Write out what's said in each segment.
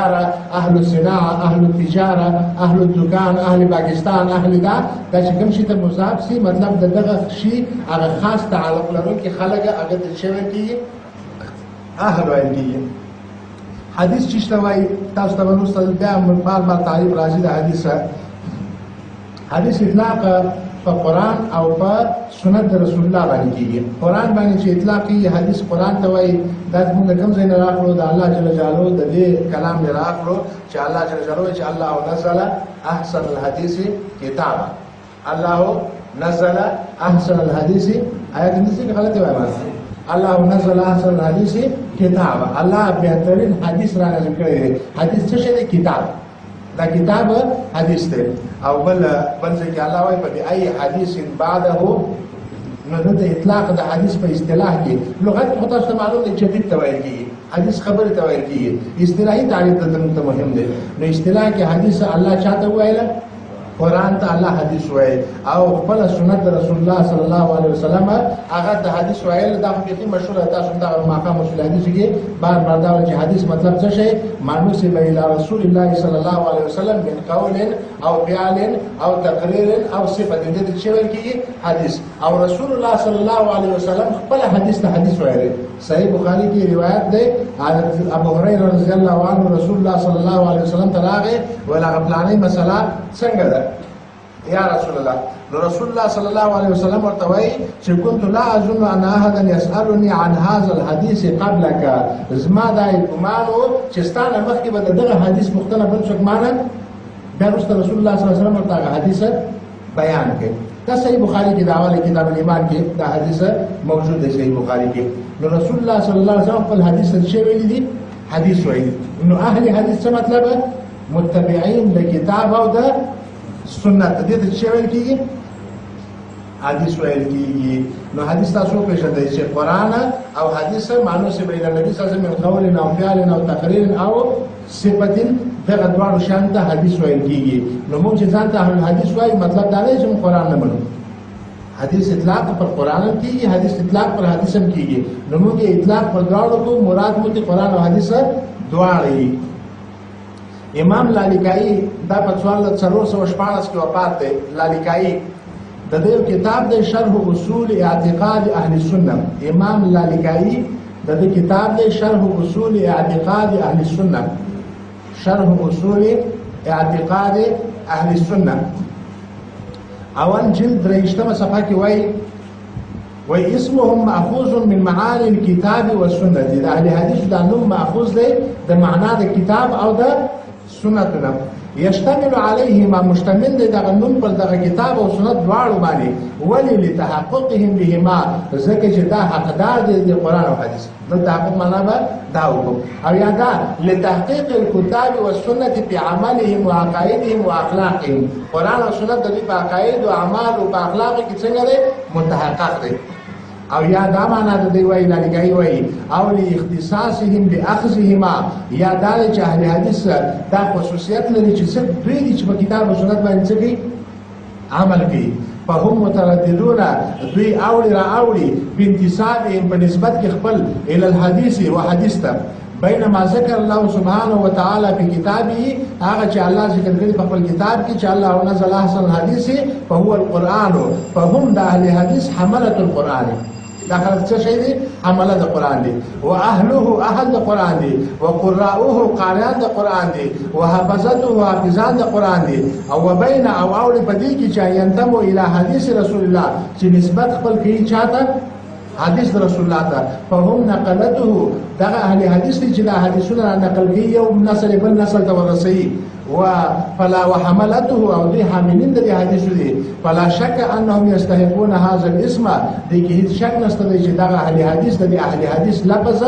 اهل الصناعه، اهل التجاره، اهل الدکان، اهل پاکستان، اهل دا چې کوم شي ته مضاف سي مطلب دغه شي هغه خاص تعلق لرونکي خلک هغه د شوی کی اهل وایي کی حدیث چې شوی تاسو ته ورسره بیا بار تعریف راځي د حدیث اطلاق په قرآن او په سنت د رسول الله باندې کیږي. قرآن باندې چې اطلاق کیږي حدیث قرآن ته وایي دا موږ کوم ځای نه راغلو د الله جل جلاله د دې کلام نه راغلو چې الله جل جلاله چې الله نزل احسن الحديث کتاب الله نزل احسن الحديث آیت نزل غلطه وایي الله نزل احسن الحديث کتاب الله بهترین حدیث را نازل کړی دی. حدیث څه شی دی؟ کتاب. دا کتاب حدیث دی او بل ځکه الله وايي په ای حدیث بعده نو د اطلاق د حدیث په اصطلاح کې لغت خو تاسو معلوم دی جدید توایل کیږي حدیث خبره توایل کیږي اصطلاحي تعریف د دې مهم دی. نو اصطلاح کې حدیث الله چاته وایي قرآن ته الله حدیث وایي او خپل سنت رسول الله صلی الله علیه وسلم هغه د حدیث وایل دا په کې مشهور تاسو ته مقام اصول حدیث کې بار دا چې حدیث مطلب څه شي مانوس به الى رسول الله صلی الله علیه وسلم من قول او فعل او تقریر او صفه د دې چې ورکی حدیث او رسول الله صلی الله علیه وسلم خپل حدیث ته حدیث وایي. صحیح بخاری کی روایت ده ابو هريره رضی الله عنه رسول الله صلی الله علیه وسلم تراغه ولا غفلانی مسله څنګه ده یا رسول الله نو رسول الله صلی الله علیه وسلم ورته وایي چې كنت لا اظن ان احدا يسالني عن هذا الحديث قبلك زما دا ګمانو چې ستانه مخکې به دغه حدیث مختلف بل څوک مانه بیا رسول الله صلی الله علیه وسلم ورته حدیث بیان کړي. دا صحیح بخاری کې دا حواله کتاب الایمان کې دا حدیث موجود دی صحیح بخاری کې. نو رسول الله صلی الله علیه وسلم خپل حدیث څه ویلي دي حدیث ویلي. نو اهل حدیث څه مطلب متبعين د کتاب او د سنت دې ته څه ویل کیږي حدیث ویل کیږي. نو حدیث تاسو پیژندئ چې قرآن او حدیث مانو سي بین النبي صلی الله علیه وسلم من قول او فعل او تقریر او صفت دغه دوه شان ته حدیث ویل کیږي. نو موږ چې ځان ته حدیث وایي مطلب دا دی چې موږ قرآن نه منو. حدیث اطلاق پر قرآن کیږي حدیث اطلاق پر حدیث هم کیږي. نو موږ اطلاق پر دواړو کو مراد مو ته قرآن او حدیث دواړه. امام لالکائی دا په 1414 کې وفات دی. لالکائی د دې کتاب د شرح اصول اعتقاد اهل سنت. امام لالکائی د دې کتاب د شرح اصول اعتقاد اهل سنت شرح اصول اعتقاد اهل سنت اول جلد 3 صفحه کې وای اسمهم ماخوذ من معاني الكتاب والسنه. د اهل حدیث دا نوم ماخوذ دی د معنا د کتاب او د سنتنا يشتمل عليهما مشتمل دی دغه نوم پر دغه کتاب او سنت دواړو باندې ولی لتحققهم بهما ځکه چې دا حقدار دی د قرآن او حدیث د تحقق معنا به دا وکړو او یا دا لتحقيق الكتاب والسنه في عملهم وعقائدهم واخلاقهم. قرآن او سنت د دې په عقاید او اعمال او په اخلاق کې څنګه دی متحقق دی. او یا دا معنا د دی وای لګای وای او لاختصاصهم باخذهما یا دا چې اهل حدیث دا خصوصیت لري چې څه دوی چې په کتاب او سنت باندې څه عمل کوي فهم مترددون دوی اوړي را اوړي بانتسابهم په نسبت کې خپل ال الحديث وحديث ته بينما ذكر الله سبحانه وتعالى في كتابه هغه چې الله ذکر کړی په خپل کتاب کې چې الله نزل احسن الحديث فهو القرآن فهم د اهل حدیث حمله القرآن. دا خلک څه شي دي حمله د قرآن دي واهله اهل د قرآن دي وقراؤه قاریان د قرآن دي وحفظته حافظان د قرآن دي او وبین او اول پدې کې چې ينتمو الى حدیث رسول الله چې نسبت خپل کوي چاته حدیث رسول الله ته فهم نقلته دغه اهل حدیث چې دا حدیثونه نقل کوي یو نسل بل نسل ته ورسي فلا وحملته او دي حاملين د حدیث دي فلا شك انهم يستحقون هذا الاسم. دي کې هیڅ شک نشته چې دا اهل حدیث د اهل حدیث لفظ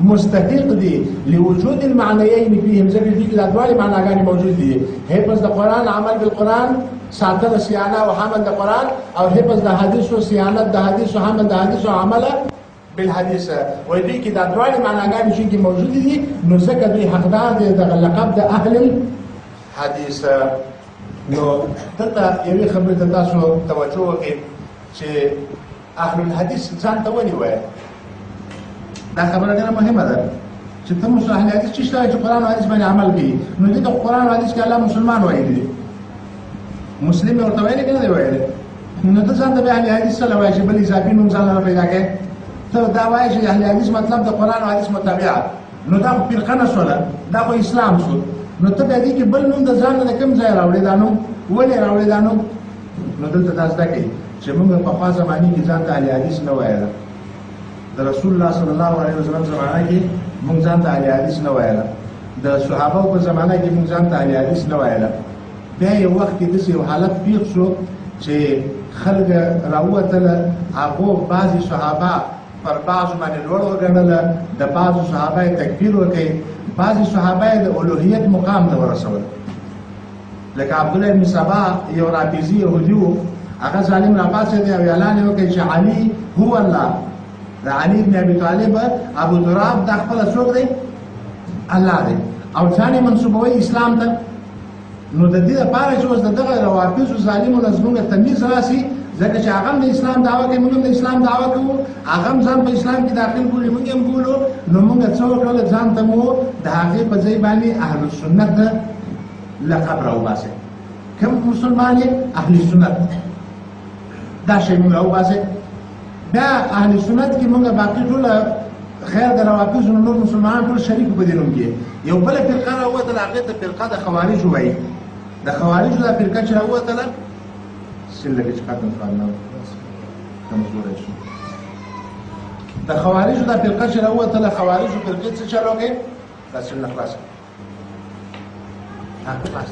مستحق دي لوجود المعنيين فيهم ذکر دي د دوه معناګانې موجود دي حفظ د قرآن عمل بالقرآن ساتل صيانه او حمل د قرآن او حفظ د حدیث او صيانت د حدیث او حمل د حدیث او عمل بالحديث. وای دي کې د دوه معناګانې چې موجود دي نو ځکه دوی حقدار دي د لقب د اهل الحديث. نو دلته یوې خبرې ته تاسو توجه وکړئ چې اهل الحديث ځان ته ونی وایي. دا خبره ډېره مهمه ده چې ته اهل حدیث چې شته چې قرآن او حدیث باندې عمل کوي نو دې ته قرآن او حدیث کې الله مسلمان وایي دي مسلم ورته وایي کنه دی وایي نو ته ځان ته اهل حدیث سره وایي چې بل اضافي نوم ځان پیدا کړي ته دا وایي چې اهل حدیث مطلب د قرآن او حدیث متابعه نو دا فرقه نه شوله دا په اسلام شو نو ته دې کې بل نوم د ځان نه کوم ځای راوړې دا نو ولې راوړې دا نو دلته تاسو دا کوي چې موږ په خاصه معنی کې ځان ته اهل حدیث نه وایو د رسول الله صلی الله علیه وسلم زمانه کې موږ ځان ته اهل حدیث نه وایو د صحابه په زمانه کې موږ ځان ته اهل حدیث نه وایو بیا یو وخت کې د یو حالت پیښ شو چې خلک راووتل هغه بعضي صحابه پر بعض باندې لوړ وګڼل د بعض صحابه تکفیر وکړي بعض صحابه د اولوهیت مقام ته ورسول لکه عبد الله بن سبا یو رافضي يهودي هغه ظالم راپاسه دی او اعلان وکړي چې علي هو الله د علي بن ابي طالب ابو تراب د خپل څوک دی الله دی او ځانې منسوبوي اسلام ته نو د دې لپاره چې اوس دغه روافض ظالمو لزمونه تمیز راسي ځکه چې هغه د اسلام دعوه کوي موږ د اسلام دعوه کوو هغه ځان په اسلام کې داخل کړي موږ هم بولو نو موږ څه وکړل ځان ته مو د هغه په ځای باندې اهل سنت لقب راوباسه کوم مسلمان اهل سنت دا شی موږ راوباسه دا اهل سنت کې موږ باقي ټول خیر د روافض نور مسلمانان ټول شریک بدینوم کې یو بل فرقه راوته هغه ته فرقه د خوارج وایي د خوارج د فرقه چې راوته سله کې ختم کړنه کمزورې شو د خوارج د فرقه چې راوته خوارج فرقه څه چلوږي تاسو نه خلاص خلاص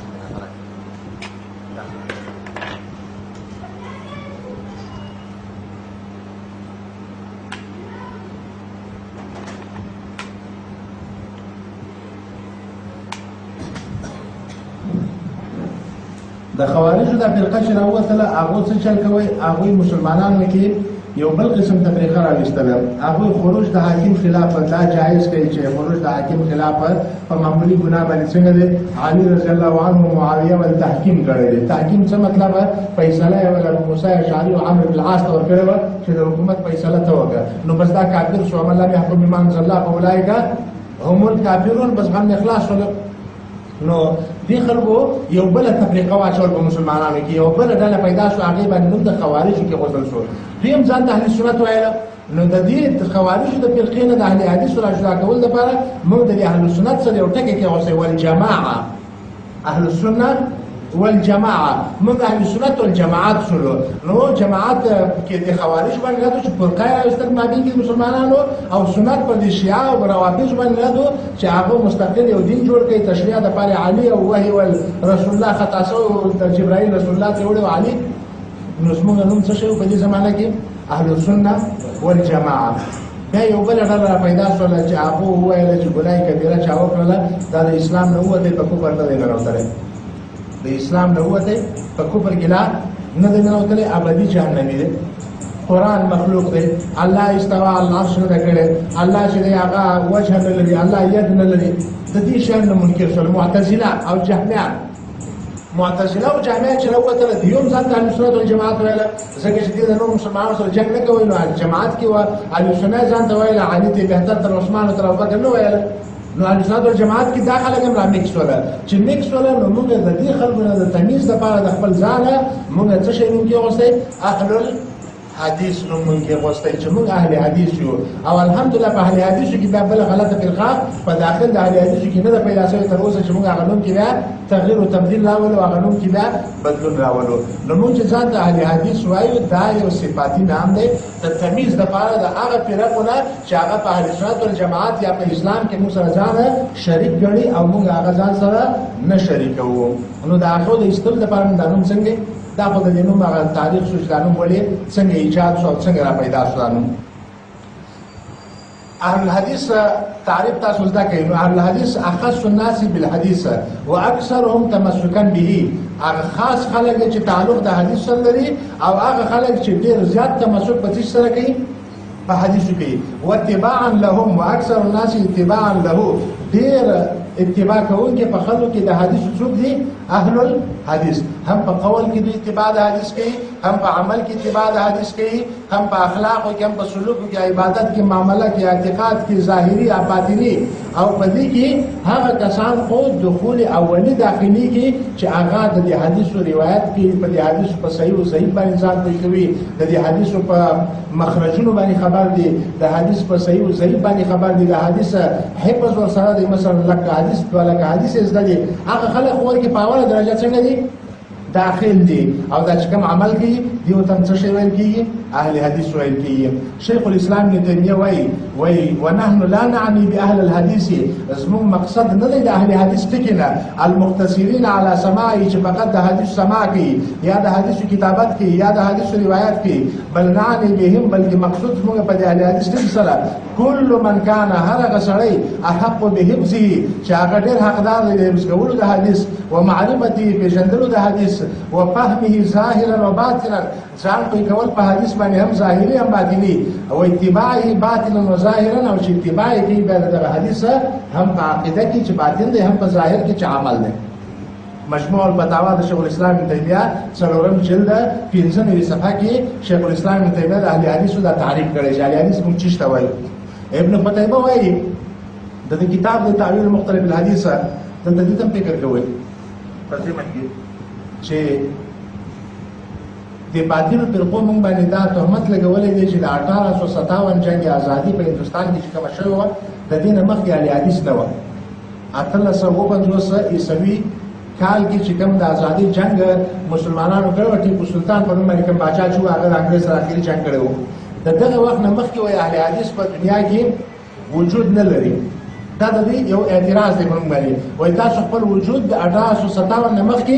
د خوارج د فرقه چې راوتله هغه څه چل کوي هغه مسلمانانو کې یو بل قسم تفریقه راوستل هغه خروج د حاکم خلاف دا جایز کوي چې خروج د حاکم خلاف په معمولی ګناه باندې څنګه دی علي رضی الله عنه معاویه ول تحکیم کړی تحکیم څه مطلب فیصله ولا موسی اشعری او عمرو بن العاص تور کړو چې د حکومت فیصله ته وکړه نو بس دا کافر شو عمل الله يحكم بما انزل الله اولئک هم الكافرون بس باندې اخلاص ول نو دې خلکو یو بل تفریقه واچول په مسلمانانو کې یو بل ډله پیدا شو هغه باندې د خوارج کې غوښتل شو دیم ځان د اهل سنت وایي نو د دې خوارج د فرقې نه د اهل حدیث را جدا کول لپاره موږ د اهل سنت سره یو ټکی کې اوسې ول جماعه اهل السنت والجماعه موږ اهل سنت والجماعت شلو نو جماعت کې د خوارج باندې راځو چې فرقه راوستل مابین کې مسلمانانو او سنت پر د شیعه او روافض باندې راځو چې هغه مستقل یو دین جوړ کړي تشریع د پاره علي او وحي رسول الله خطا سو جبرائیل رسول الله ته وړو علي نو موږ نوم څه شو په دې زمانه کې اهل السنت والجماعه دا یو بل ډول پیدا شول چې هغه وایي چې ګناه کبیره چا وکړه دا د اسلام نه وته په کوپر نه راوړل د اسلام نه وته په کوپر کې نه راوړل ابدي جهنمی دی قرآن مخلوق دی الله استوا على العرش نه کړي الله چې هغه وجه نه لري الله ید نه لري د دې شان منکر شول معتزله او جهمیان معتزله او جهمیان چې راوته دي یوم ځان د سنت والجماعت ویل ځکه چې د نور مسلمانانو سره جنگ نه کوي نو جماعت کې و اهل سنت ځان ته ویل علي ته بهتر تر عثمان او تر ابوبکر نو ویل نو اهل سنت والجماعت کې داخله کوم را میکس ولا چې میکس ولا نو موږ د دې خلکو نه د تمیز لپاره د خپل ځان موږ څه شي موږ کې اوسه اهل حدیث نو موږ غوښتل چې موږ اهل حدیث یو او الحمدلله په اهل حدیث کې دا بل غلطه فرقه په داخل د اهل حدیث کې نه پیدا شوی تر اوسه چې موږ غنوم کې بیا تغییر او تبديل راولو او غنوم کې بیا بدلون راولو نو موږ چې ځان د اهل حدیث وایو دا یو صفاتی نام دی د تمیز لپاره د هغه فرقونه چې هغه په اهل سنت والجماعت یا په اسلام کې موږ سره ځان شریک ګڼي او موږ هغه ځان سره نه شریکو نو دا هغه د استل لپاره د نوم څنګه دا په دې نوم هغه تاریخ شو چې دا نوم ولې څنګه ایجاد شو څنګه را پیدا شو دا نوم اهل الحديث تعریف تاسو زده کوي نو اهل الحديث اخص الناس بالحديث واكثرهم تمسكا به هغه خاص خلک چې تعلق د حدیث سره لري او هغه خلک چې ډیر زیات تمسک په دې سره کوي په حدیث کې واتباعا لهم واكثر الناس اتباعا له ډیر اتباع کوونکي په خلکو کې د حدیث څوک دي؟ اهل الحدیث. هم په قول کې دوی اتباع د حدیث کوي، هم په عمل کې اتباع د حدیث کوي، هم په اخلاقو کې، هم په سلوکو کې، عبادت کې، معامله کې، اعتقاد کې، ظاهري او باطني. او په دې کې هغه کسان خو دخول اولی داخلي کې چې هغه د حدیثو روایت کې په دې حدیثو په صحیح او ضعیف باندې ځان پوه کوي، د دې حدیثو په مخرجونو باندې خبر دي، د حدیث په صحیح او ضعیف باندې خبر دي، د حدیث حفظ ور سره د مثلا لکه حدیث ولکه حدیث زده دي. هغه خلک ورکه په اوله درجه څنګه دي؟ داخل دي. او دا چې کوم عمل کوي دیو تم څه شی ویل کیږي؟ اهل حدیث ویل کیږي. شیخ الاسلام ابن تیمیه وایي ونحن لا نعني باهل الحديث، زموږ مقصد نه دی د اهل حدیث ټکینه المختصرین علی سماعی چې فقط د حدیث سماع کوي یا د حدیث کتابت کوي یا د حدیث روایت کوي، بل نعني بهم، بلکې مقصود زموږ په اهل حدیث ټکی سره کل من کان هر هغه سړی احق بحفظه چې هغه ډېر حقدار دی د حفظ کولو د حدیث و معرفته پیژندلو د حدیث و فهمه ظاهرا و باطنا، ځان پوه کول په حدیث باندې هم ظاهري هم باطني، او اتباعه باطنا و ظاهرا، او چې اتباع کوي د حدیث هم په عقیده کې چې باطن دی هم په ظاهر کې چې عمل دی. مجموع الفتاوا د شیخ الاسلام ابن تیمیه څلورم جلد 15 صفحه کې شیخ الاسلام ابن تیمیه د اهل حدیثو دا تعریف کړی چې اهل حدیث کوم چی شته وایي. ابن قتيبه وایي د کتاب د تعویل مختلف الحدیث د دې تم فکر کوي ترجمه کې چې د باطلو فرقو مونږ باندې دا تهمت لګولې دي چې د 1857 جنگ ازادي په هندستان کې کوم شوی و د دې مخکې اهل حدیث نه و. 1850 عیسوي کال کې چې کوم د ازادي جنگ مسلمانانو کړو، ټیپو سلطان په نوم باندې کوم بادشاہ چې هغه د انګریز سره اخیری جنگ کړو، دغه وخت نه مخکې وایي اهل حدیث په دنیا کې وجود نه لري. دا د دې یو اعتراض دی په موږ باندې، وایي تاسو خپل وجود د 1857 نه مخکې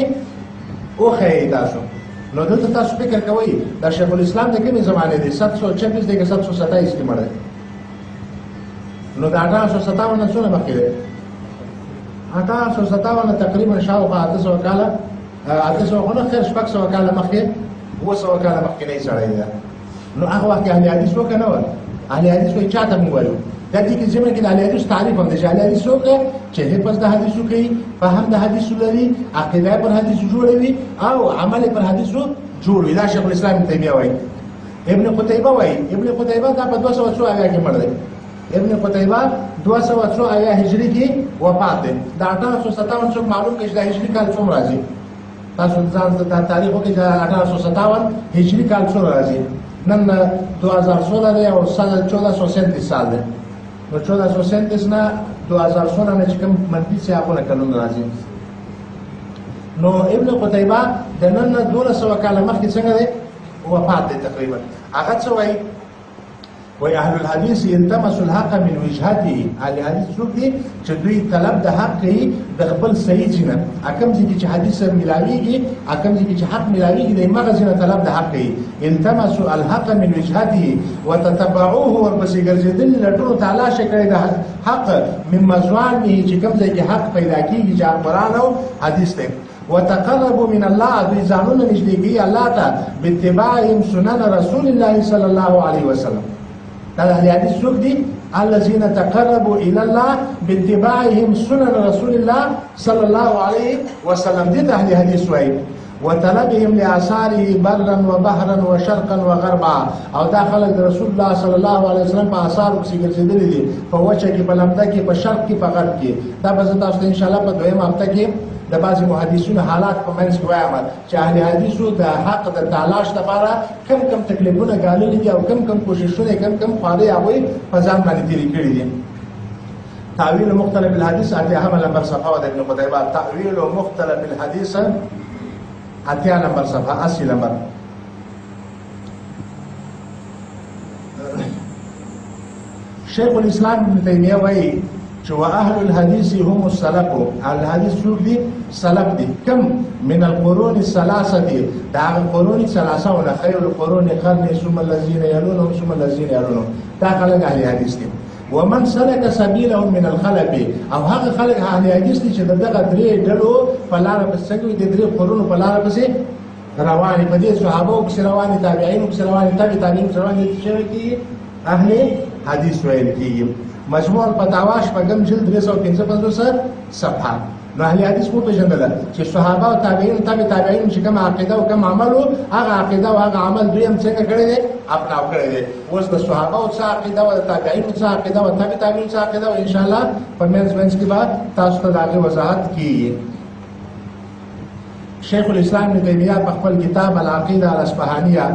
وښیئ تاسو. نو دلته تاسو فکر کوئ دا شیخ الاسلام د کومې زمانې دی؟ 726 دی که 727 کې مړ دی؟ نو د 1857 نه څونه مخکې دی؟ 1857 تقریبا شاوخوا 800 کاله 800 نه خیر 600 کاله مخکې 200 کاله مخکې نه سړی دی. نو هغه وخت اهل حدیث وکنه و اهل حدیث وایي چاته مونږ وایو دا دې کې زموږ کې د اهل حدیث تعریف هم دی چې اهل حدیث څوک دی چې حفظ د حدیثو کوي، فهم د حدیثو لري، عقیده پر حدیثو جوړوي او عمل پر حدیثو جوړوي. دا شیخ الاسلام ابن تیمیه وایي. ابن قتيبه وایي، ابن قتيبه دا په 200 آیا کې مړ دی. ابن قتيبه 200 آیا هجری کې وفات دی. دا 1857 څوک معلوم کړي دا هجری کال څومره راځي؟ تاسو ځان ته تاریخ وکړئ چې 1857 هجری کال څومره راځي؟ نن 2016 دی او سال 1437 سال دی. نو 1437 نه 2016 نه چې کوم منفي سیاقونه کلونه راځي. نو ابن قتيبه د نن 1200 کاله مخکې څنګه دی وفات دی تقریبا. هغه څه وایي؟ وای اهل الحديث يلتمس الحق من وجهته. اهل حدیث څوک دي چې دوی طلب د حق کوي د خپل صحیح ځینه، اکم ځکه چې حدیث ملاویږي، اکم ځکه چې حق ملاویږي د مغه ځینه طلب د حق کوي. التمس الحق من وجهته وتتبعوه، ورپسې ګرځېدل لټونو تعالی شکړي د حق من مزوانه چې کوم ځای کې حق پیدا کیږي چې قرآن او حدیث دی. وتقربوا من الله، دوی ځانونه نږدې کوي الله ته باتباعهم سنن رسول الله صلی الله علیه وسلم. دا اهل حدیث څوک دي؟ الذين تقربوا الى الله باتباعهم سنن رسول الله صلى الله عليه وسلم. دي اهل حدیث وایي. وطلبهم لاثاره برا وبحرا وشرقا وغربا، او دا خلک د رسول الله صلی الله علیه وسلم په آثار کې ګرځېدلي دي، په وچه کې، په لمده کې، په شرق کې، په غرب کې. دا به تاسو ته ان شاء الله په دویم هفته کې د بعضی محدثینو حالات په منځ کې وایم چې اهل حدیثو د حق د تلاش لپاره کم کم تکلیفونه ګاللي دي او کم کم کوششونه، کم کم خوارې هغوی په ځان باندې تېرې کړي دي. تعویل مختلف الحدیث 8 نمبر صفحه د ابن قتيبه. تعویل مختلف الحدیث 8 نمبر صفحه 80 نمبر. شیخ الاسلام ابن تیمیه وایي چې واهل الحديث هم السلف. اهل الحديث څوک دي؟ سلف دي. کم من القرون الثلاثه، دا القرون الثلاثه او خير القرون قرني ثم الذين يلونهم ثم الذين يلونهم. دا خلک اهل حدیث دي. ومن سلك سبيلهم من الخلف، او هغه خلک اهل حدیث دي چې دغه درې ډلو په لار پسې کوي، د درې قرونو په لار پسې رواني، په دې صحابه او رواني، تابعین او رواني، تابعین رواني چې اهل حدیث ویل کیږي. مجموع الفتاوا شپږم جلد 355 صفحه. نو اهل حدیث مو پیژندل چې صحابه او تابعین تابعین چې کوم عقیده او کوم عمل او هغه عقیده او هغه عمل دوی هم څنګه کړی دي اپناو کړی دي. اوس د صحابه او څخه عقیده او تابعین څخه عقیده او تابعین څخه عقیده او ان شاء الله په منځ کې به تاسو ته دغه وضاحت کیږي. شیخ الاسلام ابن تیمیه په خپل کتاب العقیده الاصفهانیه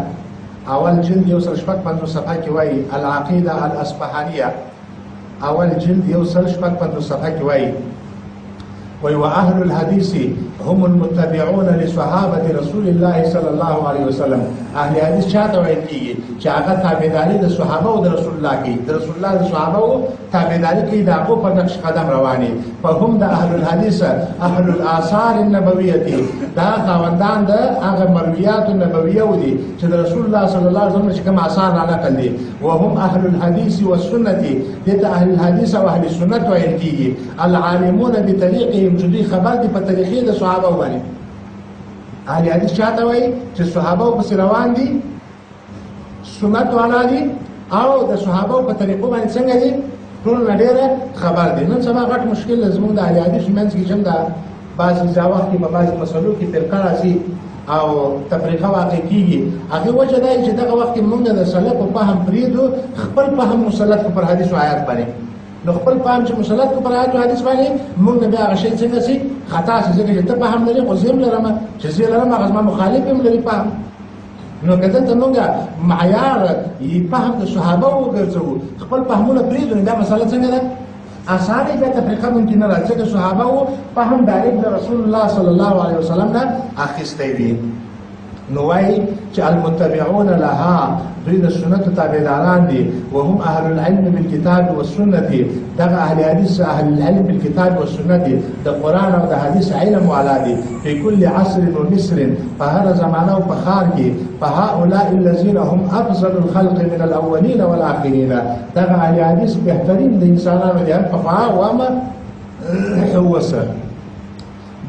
اول جلد 155 صفحه کې وایي العقیده الاصفهانیه اول جلد 155 صفحه کې وایي وأهل الحديث هم المتبعون لصحابة رسول الله صلى الله عليه وسلم. اهل حدیث چاته وایي کیږي چې هغه تابعداري د صحابه او د رسول الله کوي، د رسول الله د صحابه او تابعداري کوي، دا په نقش قدم رواني. فهم د اهل الحديث اهل الاثار النبويه، دا خاوندان د هغه مرویات النبويه ودي چې د رسول الله صلی الله علیه وسلم چې کوم آثار را نقل دي. وهم اهل الحديث والسنه، د اهل الحديث او اهل السنه وایي کیږي العالمون بطريقهم، چې دوی خبر دي په طریقې د صحابه باندې. اهل حدیث چاته وایي چې صحابه په روان دي، سنت والا دي او د صحابه په طریقو باندې څنګه دي ټول ډېره خبر دي. نن سبا غټ مشکل زموږ د اهل حدیث منځ کې چې دا بعضې ځواب کې په بعضې مسلو کې فرقه راځي او تفریقه واقع کیږي. هغه وجه دا چې دغه وخت کې موږ د سلف په فهم پرېږدو، خپل فهم مسلط پر حدیث او آیات باندې. نو خپل فهم چې مسلط پر آیات او حدیث باندې موږ بیا هغه شی څنګه سي خطا سي ځکه چې ته فهم لري خو زم لرم چې زه لرم هغه زما مخالف هم لري فهم. نو کله ته موږ معیار یې فهم د صحابه وګرځو، خپل فهمونه پرېږدو، دا مسله څنګه ده اسانه به تفریقه ممکن نه راځي چې صحابه او فهم دایره د رسول الله صلی الله علیه وسلم نه اخیسته دي. نو وايي چې المتبعون لها دوی د سنت تابعداران دي. وهم اهل العلم بالكتاب والسنه، دغه اهل حدیث اهل العلم بالكتاب والسنه د قران او د حدیث علم والا دي. په کل عصر ومصر، په هر زمانه او په خار کې، فهؤلاء الذين هم افضل الخلق من الاولين والاخرين، دغه اهل حدیث بهترین د انسانانو دي په فقها او ما حوسه.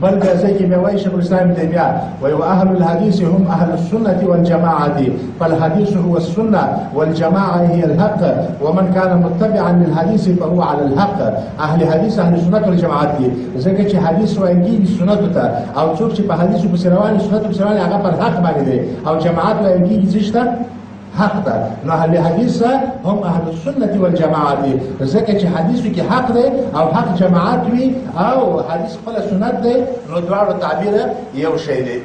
بل ذلك ما وایي شیخ الاسلام ابن تیمیه وایي واهل الحديث هم اهل السنه والجماعه، فالحديث هو السنه والجماعه هي الحق، ومن كان متبعا للحديث فهو على الحق. اهل حديث اهل السنه والجماعه دي ځکه چې حدیث وایي سنت ته او څوک چې په حدیث په روان سنت په روان هغه پر حق باندې دي، او جماعت وایي چې حق ده. نو اهل حدیث هم اهل السنه والجماعه دي ځکه چې حدیثو کې حق ده او حق جماعت وي او حدیث خپل سنت ده، نو دواړو تعبیر یو شی دی.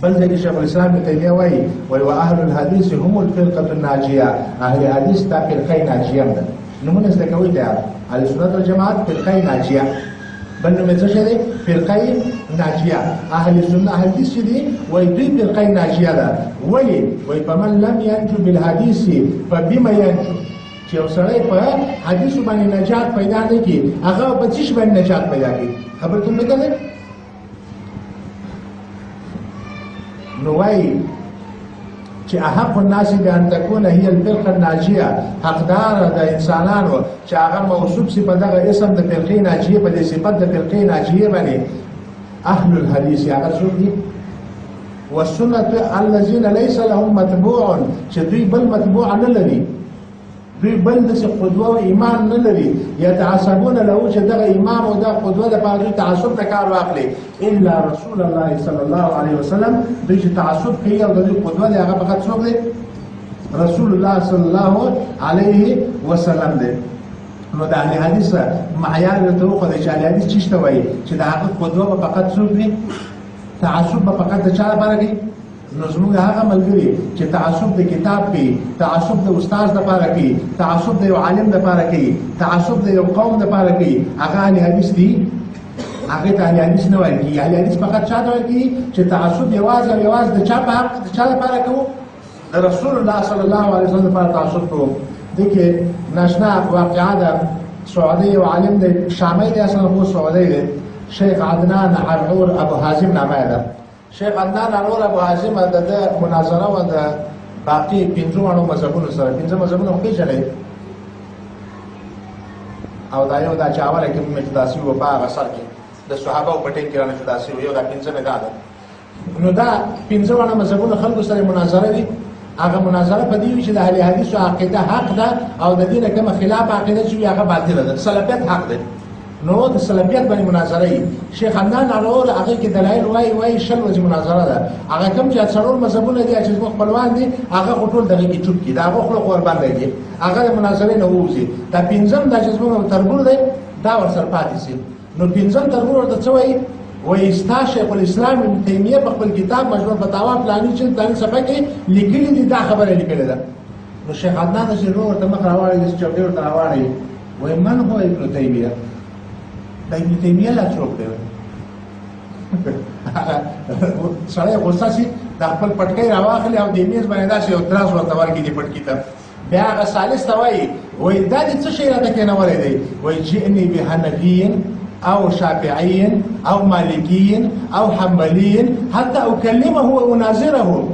بل ځکه شیخ الاسلام ابن تیمیه وایي واهل الحديث هم الفرقه الناجيه، اهل حدیث تا فرقه ناجیه ده. نمونه زده کوي دا اهل سنت والجماعت فرقه ناجیه، بل نومې څه شي دی فرقه ناجیه. اهل سنت اهل حدیث دي وایي دوی فرقه ناجیه ده. ولی وایي فمن لم ينجو بالحديث فبما ينجو، چې یو سړی په حدیث باندې نجات پیدا نه کړي هغه په څه شي باندې نجات پیدا کړي؟ خبرته مې کړې. نو وایي چې احق الناس بان تكون هي الفرقه الناجيه، حقدار د انسانانو چې هغه موصوف سي په دغه اسم د فرقه ناجيه په دې صفت د فرقه ناجيه باندې اهل الحديث هغه څوک دي. والسنه الذين ليس لهم متبوع، چې دوی بل متبوع نه لري، دوی بل د قدوه او ایمان نه لري، يتعصبون له چې دغه امام او دغه قدوه د پاره تعصب نه کار واخلي الا رسول الله صلی الله علیه وسلم. دوی چې تعصب کوي او د قدوه د هغه فقط څوک دی؟ رسول الله صلی الله علیه وسلم دی. نو د اهل حدیث معیار ته خو د اهل حدیث چشته وایي چې د هغه قدوه فقط څوک دی؟ تعصب فقط د چا لپاره کوي؟ نو زموږ هغه ملګري چې تعصب د کتاب کوي، تعصب د استاد لپاره کوي، تعصب د یو عالم لپاره کوي، تعصب د یو قوم لپاره کوي، هغه اهل حدیث دي. هغه ته اهل حدیث نه وایي کیږي. اهل حدیث فقط چا ته وایي کیږي چې تعصب یوازې د چا په حق د چا لپاره کوو؟ د رسول الله صلی الله علیه وسلم لپاره تعصب کوو. دغه ناشنا واقعه ده. سعودي یو عالم دی، شامي دی، اصلا هو سعودي دی، شیخ عدنان عرعور ابو حازم نامه ده. شیخ عدنان عرعور ابو حازم د مناظره و د باقي پنځو مذهبونو سره، پنځه مذهبونه پیژني او دا یو دا چاوله کې مجداسي و په هغه سر کې د صحابه او پټین کې رانه جداسي و یو دا پنځه نه ده. نو دا پنځه مذهبونه خلکو سره مناظره دي هغه مناظره په دې وی چې د اهل حدیثو عقیده حق ده او د دې نه کوم خلاف عقیده چې هغه باطله ده. سلفیت حق ده. نو د سلفیت باندې مناظره ای شیخ حمدان علور هغه کې دلایل وای شل ورځې مناظره ده. هغه کوم چې څلور مذهبونه دي چې زموږ خپلوان دي هغه ټول دغه کې چوپ کی دا هغه خلق قربان دی هغه د مناظره نه ووزي. دا پنځم د جزمو تربور دی دا ورسره پاتې سي. نو پنځم تربور د څه وای استا شیخ الاسلام ابن تیمیه په خپل کتاب مجموع فتاوا پلاني چې پلاني صفحه کې لیکلي دي دا خبره لیکلې ده. نو شیخ عدنان چې نور ته مخ راوړی د چوکۍ ورته راوړی وای من هو ابن تیمیه دا ابن تیمیه لا څوک دی سړی غوسه شي د خپل پټکۍ راواخلي او د میز باندې داسې یو تراس ورته ورکړي د پټکي ته بیا هغه ثالث ته وایي دا دې څه شی راته کېنولی دی وایي جئني بحنفي أو شافعي أو مالكي أو حنبلي حتى أكلمه وأناظره.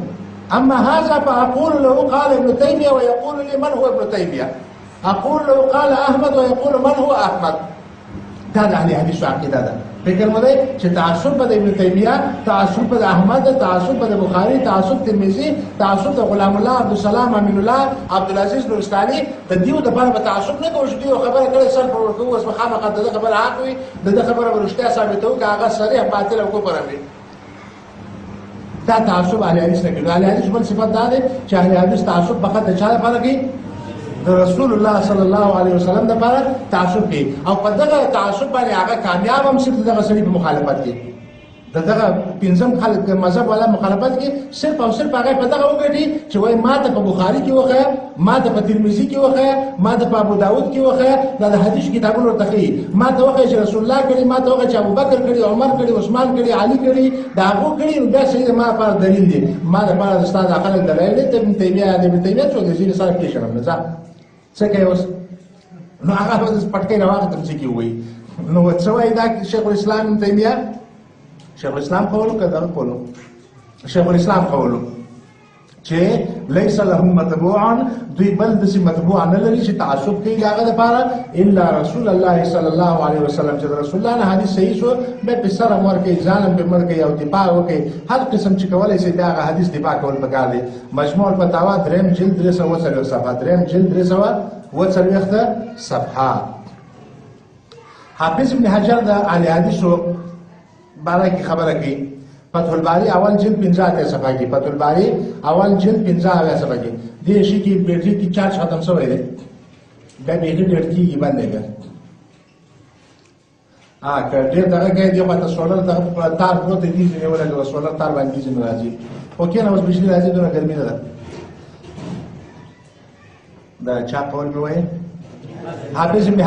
أما هذا فأقول له قال ابن تيمية ويقول لي من هو ابن تيمية. أقول له قال أحمد ويقول من هو أحمد. دا د اهل حدیث عقیده ده. فکر مو دی چې تعصب د ابن تیمیه، تعصب د احمد، تعصب د بخاری، تعصب ترمذی، تعصب د غلام الله عبدالسلام امین الله عبدالعزیز نورستاني د دیو د بار په تعصب نه کوو چې دیو خبره کړي سر پر ورکو اوس مخامخ د خبره حق وي د خبره ورشته ثابتو که هغه صریح باطل او کفر وي. دا تعصب اهل حدیث نه کوي. اهل حدیث بل صفات دا ده چې اهل حدیث تعصب فقط د چا لپاره کوي؟ د رسول الله صلی الله علیه وسلم د لپاره تعصب کوي او په دغه تعصب باندې هغه کامیاب هم صرف دغه سړي په مخالفت کې دغه پنځم خلک مذهب والا مخالفت کې صرف او صرف هغه په دغه وګړي چې وای ماته په بخاری کې وخه، ماته په ترمذی کې وخه، ماته په ابو داود کې وخه، دا د حدیث کتابونو ورته کوي. ماته وخه چې رسول الله کړي، ماته وخه چې ابو بکر کړي، عمر کړي، عثمان کړي، علي کړي، دا هغه کړي. دا صحیح ما په دلیل دي. ما د پاره د استاد خلک دلایل دي. ابن تیمیه څو د ځینې سره کې شنه نه څه کوي اوس. نو هغه د پټکې راوخت څه کوي وای نو څه وای دا شیخ الاسلام ابن تیمیه شیخ الاسلام قولو کدا قولو شیخ الاسلام قولو چې ليس لهم متبوعا دوی بل د سي متبوع نه لري چې تعصب کوي هغه لپاره الا رسول الله صلی الله علیه وسلم چې رسول الله نه حدیث صحیح شو به په سره مور کې ځانم به مر کې او دفاع وکي هر قسم چې کولای شي دا حدیث دفاع کول پکار دي. مجموع الفتاوا دریم جلد 340 صفحه دریم جلد 340 صفحه. حافظ ابن حجر د اهل حدیثو باره کې خبره کوي. فتح الباری اول جلد 15 صفحه کې فتح الباری اول جلد 15 صفحه کې دې شي کې بیٹری کی چارج ختم شوی دی دا بیٹری لړکی یې باندې ګر کړه دغه کې دی په سولر تار پروت دي چې ولګو سولر تار باندې چې راځي او کې نو بجلی راځي دغه ګرمي ده دا چا قول به وای حافظ ابن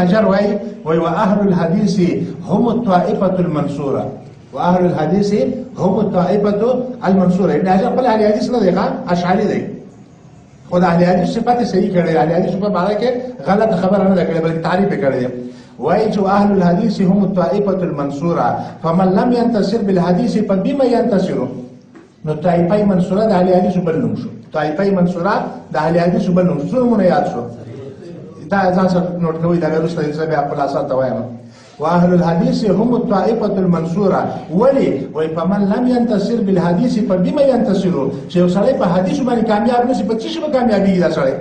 حجر وای واهل الحديث هم الطائفه المنصوره واهل الحديث هم الطائفه المنصوره. ابن حجر بل اهل حدیث نه دی اشعری دی. خدای اهل حدیث صفات صحیح کړي. اهل حدیث په اړه کې غلط خبره نه کړي بلکې تعریف کړي. وای چې اهل الحديث هم الطائفه المنصوره فمن لم ينتصر بالحديث فبما ينتصر. نو طائفه منصوره د اهل حدیث بل نوم شو. طائفه منصوره د اهل حدیث بل نوم شو. مونږ یاد شو دا ځان سره نوٹ کوي دا وروسته یې بیا په لاسه ته وایم. واهل الحديث هم الطائفه المنصوره ولي فمن لم ينتصر بالحديث فبما ينتصر. چې سړی په حدیث باندې کامیاب نشي په څه شي کامیابی دا سړی.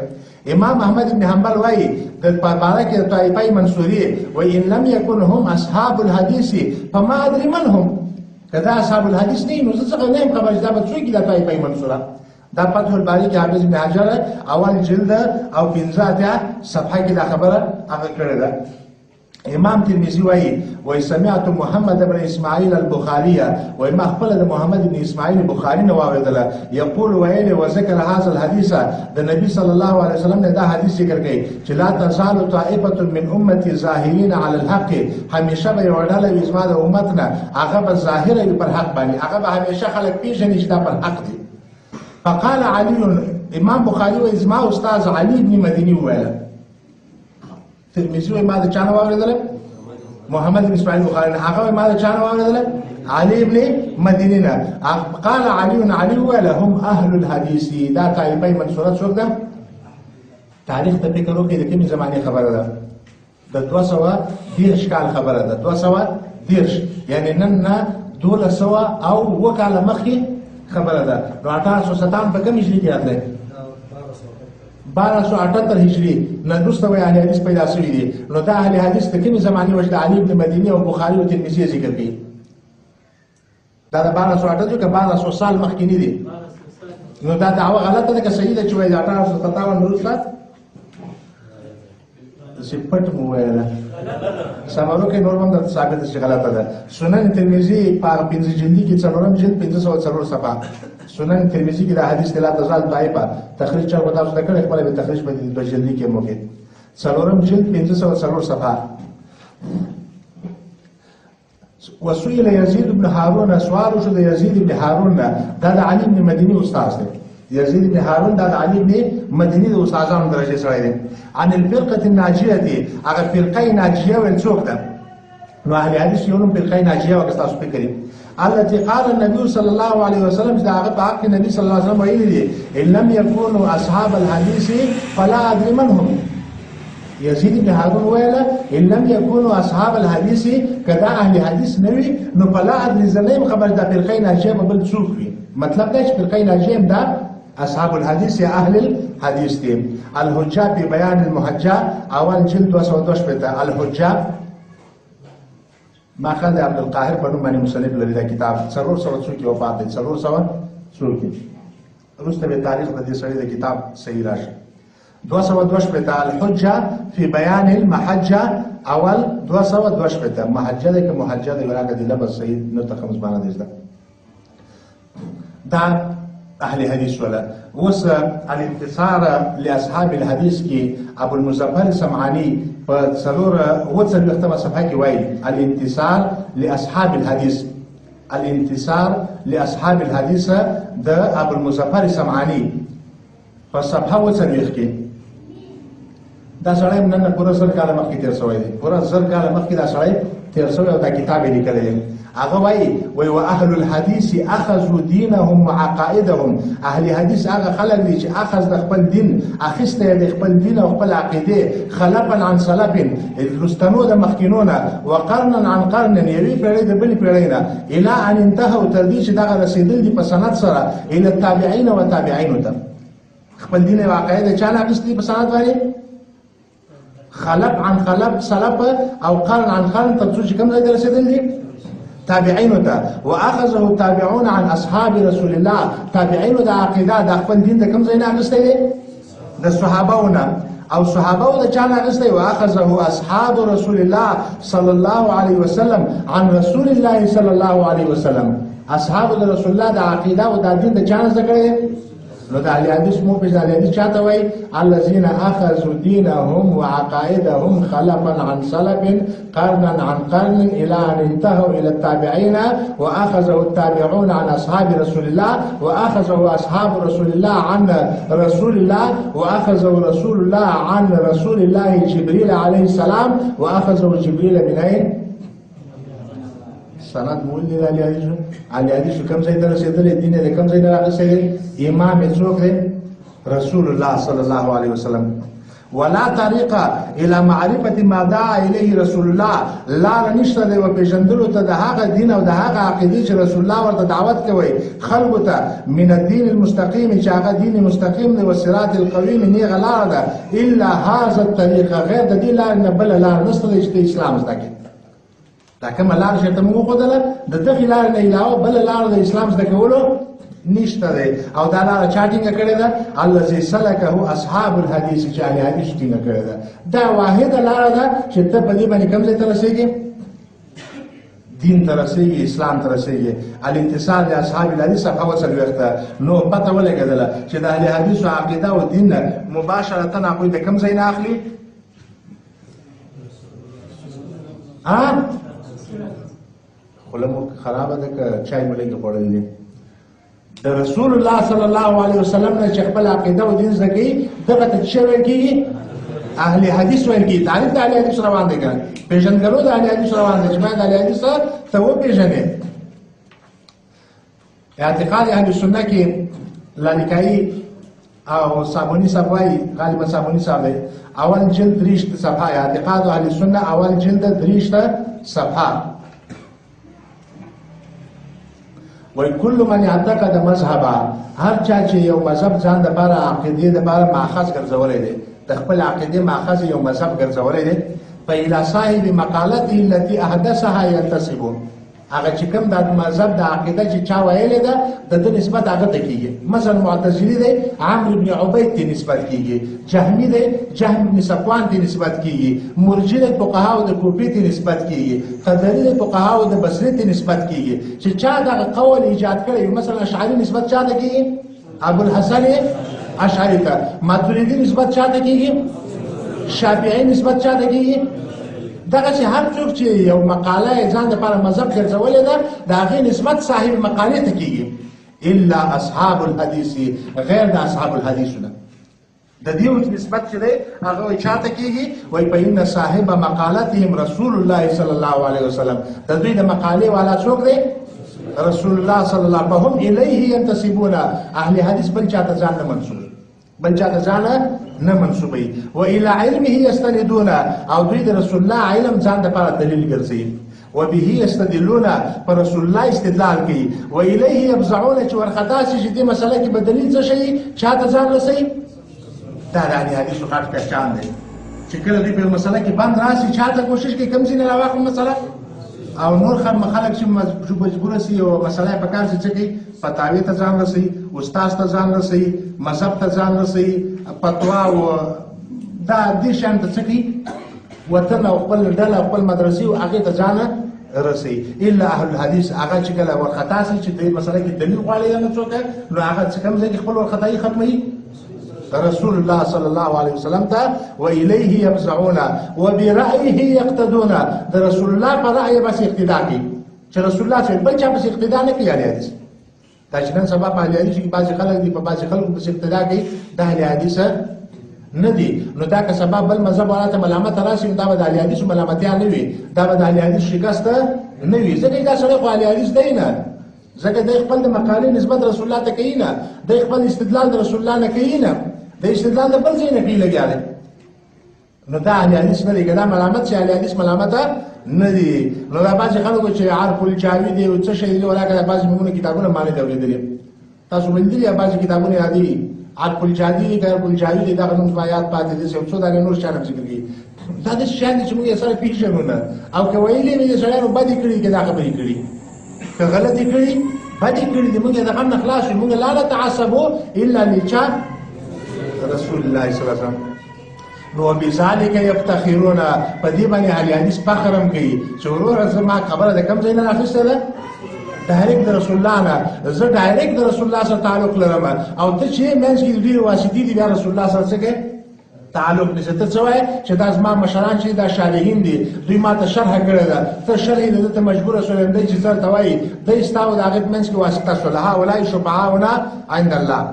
امام احمد بن حنبل وایي د بارک طائفه منصوریه وان لم يكن هم اصحاب الحديث فما ادري من هم. کدا اصحاب الحديث نه نو څه نه خبر دا به څوک دا طائفه منصوره. دا فتح الباری کې حافظ ابن حجر اول جلد او 15 صفحه کې دا خبره هغه کړې ده. امام ترمذی وایي سمعت محمد بن اسماعیل البخاری وایي ما خپل د محمد بن اسماعیل بخاری نه واوریدل یقول ویل وذکر هذا الحديث د نبی صلی الله علیه وسلم نه دا حدیث ذکر کړي چې لا تزال طائفه من امتي ظاهرين على الحق. همیشه به وړاله وي زما د امتنا هغه به ظاهر وي پر حق باندې هغه به همیشه خلک پیژني چې دا پر حق دي. فقال علي امام بخاری و ازما استاد علي ابن مديني ویل ترمذی ما د چانه واوریدل محمد بن اسماعیل بخاری هغه ما د چانه واوریدل علي ابن مديني نه. قال علي ویل هم اهل الحديث. دا طائفه منصوره څوک ده؟ تاریخ ته فکر وکړئ د کومې زمانه خبره ده. د 210 کال خبره ده. 210 یعنی نن نه 1200 او وکاله مخکې خبره ده. نو 1857 په کوم هجري کې راغلی؟ 1278 هجري نه وروسته وایي اهل حدیث پیدا شوي دي. نو دا اهل حدیث د کومې زمانې وجه د علي بن مدیني او بخاري او ترمذي ذکر کوي. دا د 1278 که 1200 سال مخکینی دي. نو دا دعوه غلطه ده که صحیح ده چې وایي د 1857 وروسته سپټ مو ویله سمارو کې نور هم د ثابت شي غلطه ده. سنن ترمذی په 15 جلدي کې څلورم جلد 504 صفحه سنن ترمذی کې د حدیث لا تزال ضعیفه تخریج چا ودا څه کړي خپل به تخریج په د جلدي کې موږ څلورم جلد 504 صفحه. وسئل يزيد بن هارون سوال شو د يزيد بن هارون دا د علي بن مديني استاد دی. يزيد بن هارون دا د علي بن مديني د استادانو درجه سره دی. عن الفرقه الناجيه هغه فرقه ناجيه ول څوک ده؟ نو اهل حدیث یو نوم فرقه ناجيه وکستاسو فکرې التي قال النبي صلى الله عليه وسلم دا هغه په حق النبي صلى الله عليه وسلم ویلي دي ان لم يكونوا اصحاب الحديث فلا ادري من هم. يزيد بن هارون ویله ان لم يكونوا اصحاب الحديث کدا اهل حدیث نوي نو فلا ادري زنیم خبر دا فرقه ناجيه بل څوک وي. مطلب دا چې فرقه ناجيه دا اصحاب الحديث یا اهل الحديث دي. الحجه في بيان المحجه اول جلد 222 الحجه ماخذ عبد القاهر په نوم باندې مصنف لري دا کتاب 400 کې وفات دي 400 کې وروسته به تاریخ د دې سړي د کتاب صحیح راشي 222 الحجه في بيان المحجه اول 222 محجه ده که محجه ده ورګه د لفظ صحیح نو تخمس باندې ده دا اهل حدیث ولا وس الانتصار لاصحاب الحديث کې ابو المظفر سمعاني په څلور وڅل وختمه صفحه کې وایي الانتصار لاصحاب الحديث الانتصار لاصحاب الحديث د ابو المظفر سمعاني په صفحه وڅل وخت کې دا سړی نن پوره سر کاله مخکې تیر شوی دی پوره سر کاله مخکې دا سړی تیر شوی او دا کتاب یې لیکلی هغه وایي واهل الحديث اخذوا دينهم وعقائدهم اهل حدیث هغه خلک دي چې اخذ د خپل دین اخیسته د خپل دین او خپل عقیده خلفا عن سلف رستنو د مخکینونه وقرنا عن قرن یوي پیړۍ د بلې پیړۍ نه الى ان انتهوا تر دې چې دغه رسیدل دي په سند سره الى التابعين وتابعين ته خپل دین او عقیده چا نه اخیستي په سند باندې خلف عن خلف سلف او قرن عن قرن تر څو چې کوم ځای رسیدل دي تابعين ته واخذه التابعون عن اصحاب رسول الله تابعين د عقیده د خپل دین د کوم ځای نه اخیستی دي د صحابهونه او صحابه د چا نه اخیستی واخذه اصحاب رسول الله صلى الله عليه وسلم عن رسول الله صلى الله عليه وسلم اصحاب د رسول الله د عقیده او د دین د چا نه ذکر نو د اهل حدیث مو په ځای حدیث چاته وای الذين اخذوا دينهم وعقائدهم خلفا عن سلف قرنا عن قرن الى ان انتهوا الى التابعين واخذوا التابعون عن اصحاب رسول الله واخذوا اصحاب رسول الله عن رسول الله واخذوا رسول الله عن رسول الله جبريل عليه السلام واخذوا جبريل من اين سند مول دی علی حدیث کوم ځای ته رسیدلی دین د کوم ځای نه راغلی امام څوک دی رسول الله صلی الله علیه وسلم ولا طریق الى معرفه ما دعا الیه رسول الله لا نشته دی و پیژندلو ته د هغه دین او د هغه عقیده چې رسول الله ورته دعوت کوي خلق ته من الدين المستقيم چې هغه دین مستقیم دی او صراط القویم نه غلار ده الا هذا الطريق غیر د دې لار نه بل لار نشته چې اسلام زده کوي دا کومه لار چې ته موږ خدله د دغه لار نه علاوه بل لار د اسلام زده کولو نشته دی او دا لار چاټینګ کړی ده الذي سلكه اصحاب الحديث چې اهل حدیث ټینګ کړی ده دا واحده لار ده چې ته په دې باندې کوم ځای ته رسېږي دین ته رسېږي اسلام ته رسېږي الانتصار لاصحاب الحديث هغه وسلوخته نو پته ولګېدله چې د اهل حدیث عقیده او دین مباشرتا هغه د کوم ځای نه اخلي خلمو خرابه ده که چای ملنګ خوړل دي د رسول الله صلی الله علیه وسلم نه چې خپل عقیده او دین زکې دغه ته څه ویل کېږي اهل حدیث ویل کېږي تعریف د اهل حدیث روان دی ګره پیژندګلو د اهل حدیث روان دی چې باید اهل حدیث ته وپېژنې اعتقاد اهل سنت کې لالکایي او صابونی صاحب وايي غالبا صابونی صاحب اول جلد 3 صفحه اعتقاد اهل سنت اول جلد 3 صفحه وای کل من اعتقد مذهبا، هر چا چې یو مذهب ځان دپاره عقیدې دپاره ماخذ ګرځولی دی، د خپل عقیدې ماخذ یو مذهب ګرځولی دی، فإلى صاحب مقالته التي احدثها ينتسب، هغه چې کوم د مذهب د عقیده چې چا ویلې ده د ده نسبت هغه ته کېږي. مثلا معتزلي دی عمرو بن عبید ته نسبت کېږي، جهمي دی جهم بن صفوان ته نسبت کېږي، مرجي دی فقهاو د کوفې ته نسبت کېږي، قدري دی فقهاو د بصرې ته نسبت کېږي. چې چا دغه قول ایجاد کړی مثلا اشعري نسبت چا ته کېږي؟ ابوالحسن اشعري ته. ماتریدي نسبت چا ته کېږي؟ شافعي نسبت چا ته کېږي؟ دغه چې هر څوک چې یو مقاله ځان لپاره مذهب ګرځولې ده د هغې نسبت صاحب مقالې ته کېږي، الا اصحاب الحدیث، غیر د اصحاب الحدیثو نه د دې نسبت چې دی هغه وایي چا ته کېږي؟ وایي فإن صاحب مقالتهم رسول الله صلی الله علیه وسلم، د دوی د مقالې والا څوک دی؟ رسول الله صلی الله علیه وسلم. فهم الیه ینتسبون، اهل حدیث بل چاته ځان نه منسوب، بل چاته ځان نه منسوبوي. و الى علمه یستندون، او دوی د رسول الله علم ځان دپاره دلیل ګرځوي. و به یستدلون، پر رسول الله استدلال کوي. و الیه یفزعون، چې ورخطا شي چې دې مسله کې به دلیل څه شي چاته ځان رسوي. دا د اهل حدیثو غټ پهچان دی چې کله دوی په مسله کې بند راشي چاته کوشش کوي کوم ځینې راواخلي مسله، او نور خلک چې مجبوره سي او مسله په کار چې کوي فتاوی ته ځان رسوي، استاد ته ځان رسوي، مذهب ته ځان رسوي، فتوا او دا دې شان ته څه کوي وطن او خپل ډله او خپل مدرسې او هغې ته ځان رسوي. الا اهل الحدیث، هغه چې کله ورخطا سي چې دې مسله کې دلیل غواړي یا نه څوک نو هغه چې کوم ځای کې خپل ورخطایي ختموي رسول الله صلی الله علیه وسلم ته. و الیه یفزعون و برأیه یقتدون، د رسول الله په رأی بس اقتدا کوي چې رسول الله چې بل چا پس اقتدا نه کوي. اهل حدیث دا چې نن سبا په اهل حدیث کې بعضې خلک دي په بعضې خلکو پس اقتدا کوي، دا اهل حدیث نه دي. نو دا که سبا بل مذهب والا ته ملامت راشي دا به د اهل حدیثو ملامتیا نه وي، دا به د اهل حدیث شکست نه وي، ځکه دا سړی خو اهل حدیث دی نه، ځکه دی خپل د مقالې نسبت رسول الله ته کوي نه، دی خپل استدلال د رسول الله نه کوي نه، د استدلال د بل ځای نه کوي لګیا دی. نو دا اهل حدیث نه دی، که دا ملامت چې اهل حدیث ملامت نه دي. نو دا بعضې خلکو چې عرف الجاوي دی او څه شی دی ولاکه دا بعضې موږ کتابونه ما نه دي اورېدلي، تاسو ولیدلي یا بعضې کتابونه یادي دي عرف الجاوي دی غیر الجاوي دی دغه نوم یاد پاتې دي یو څو دغه نور شیان هم ذکر کوي. دا داسې شیان دي چې موږ یې سره پېژنو نه، او که ویلي مې د سړیانو بدې کړي که دا خبرې کړي که غلطې کړي بدې کړي دي موږ یې د غم نه خلاص شو. موږ لا نتعصبو الا لچا رسول الله صلی الله علیه وسلم. نو بذالک یفتخرون، په دې باندې اهل حدیث فخر هم کوي چې وروره زما خبره د کوم ځای نه راخیستې ده؟ ډایرکټ د رسول الله نه، زه ډایرکټ د رسول الله سره تعلق لرم، او ته چې منځ کې ډېرې واسطې دي بیا رسول الله سره څه کوې تعلق نیسې. ته څه وایې چې دا زما مشران چې دا صالحین دي دوی ما ته شرحه کړې ده، ته شرح یې د ده ته مجبوره شولې دی چې ځه ته وایي دی ستا او د هغې په منځ کې واسطه شوله. هؤلاء شفعاؤنا عند الله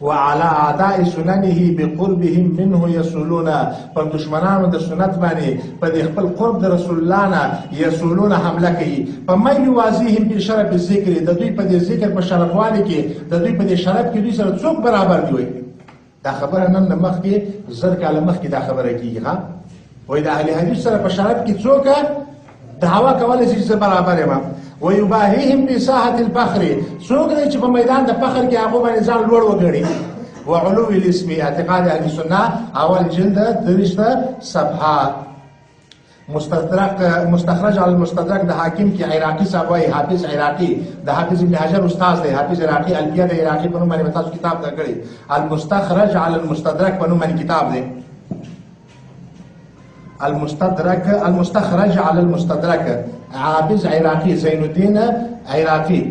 وعلى اعداء سننه بقربهم منه يصولون، پر دشمنانو د سنت باندې په دې خپل قرب د رسول الله نه يصولون حمله کوي. فمن يوازيهم بشرف الذکر، د دوی په دې ذکر په شرفوالي کې د دوی په دې شرف کې دوی سره څوک برابر دی؟ وایي دا خبره نن د مخکې زر کاله مخکې دا خبره کېږي. ها وایي د اهل حدیث سره په شرف کې څوک دعوا کولی شي چې برابر یم. ويباهيهم بساحه الفخر، څوک دی چې په میدان د فخر کې هغه باندې ځان لوړ وګڼي. وعلو الاسم، اعتقاد اهل سنت، اول جلد 30 صفحه. مستخرج على المستدرک د حاکم کې عراقي صاحب وايي، حافظ عراقي د حافظ ابن حجر استاد دی، حافظ عراقي الفیه د عراقي په نوم باندې تاسو کتاب درکړي، المستخرج على المستدرک په نوم باندې کتاب دی. المستخرج على المستدرك، حافظ عراقي زين الدين عراقي.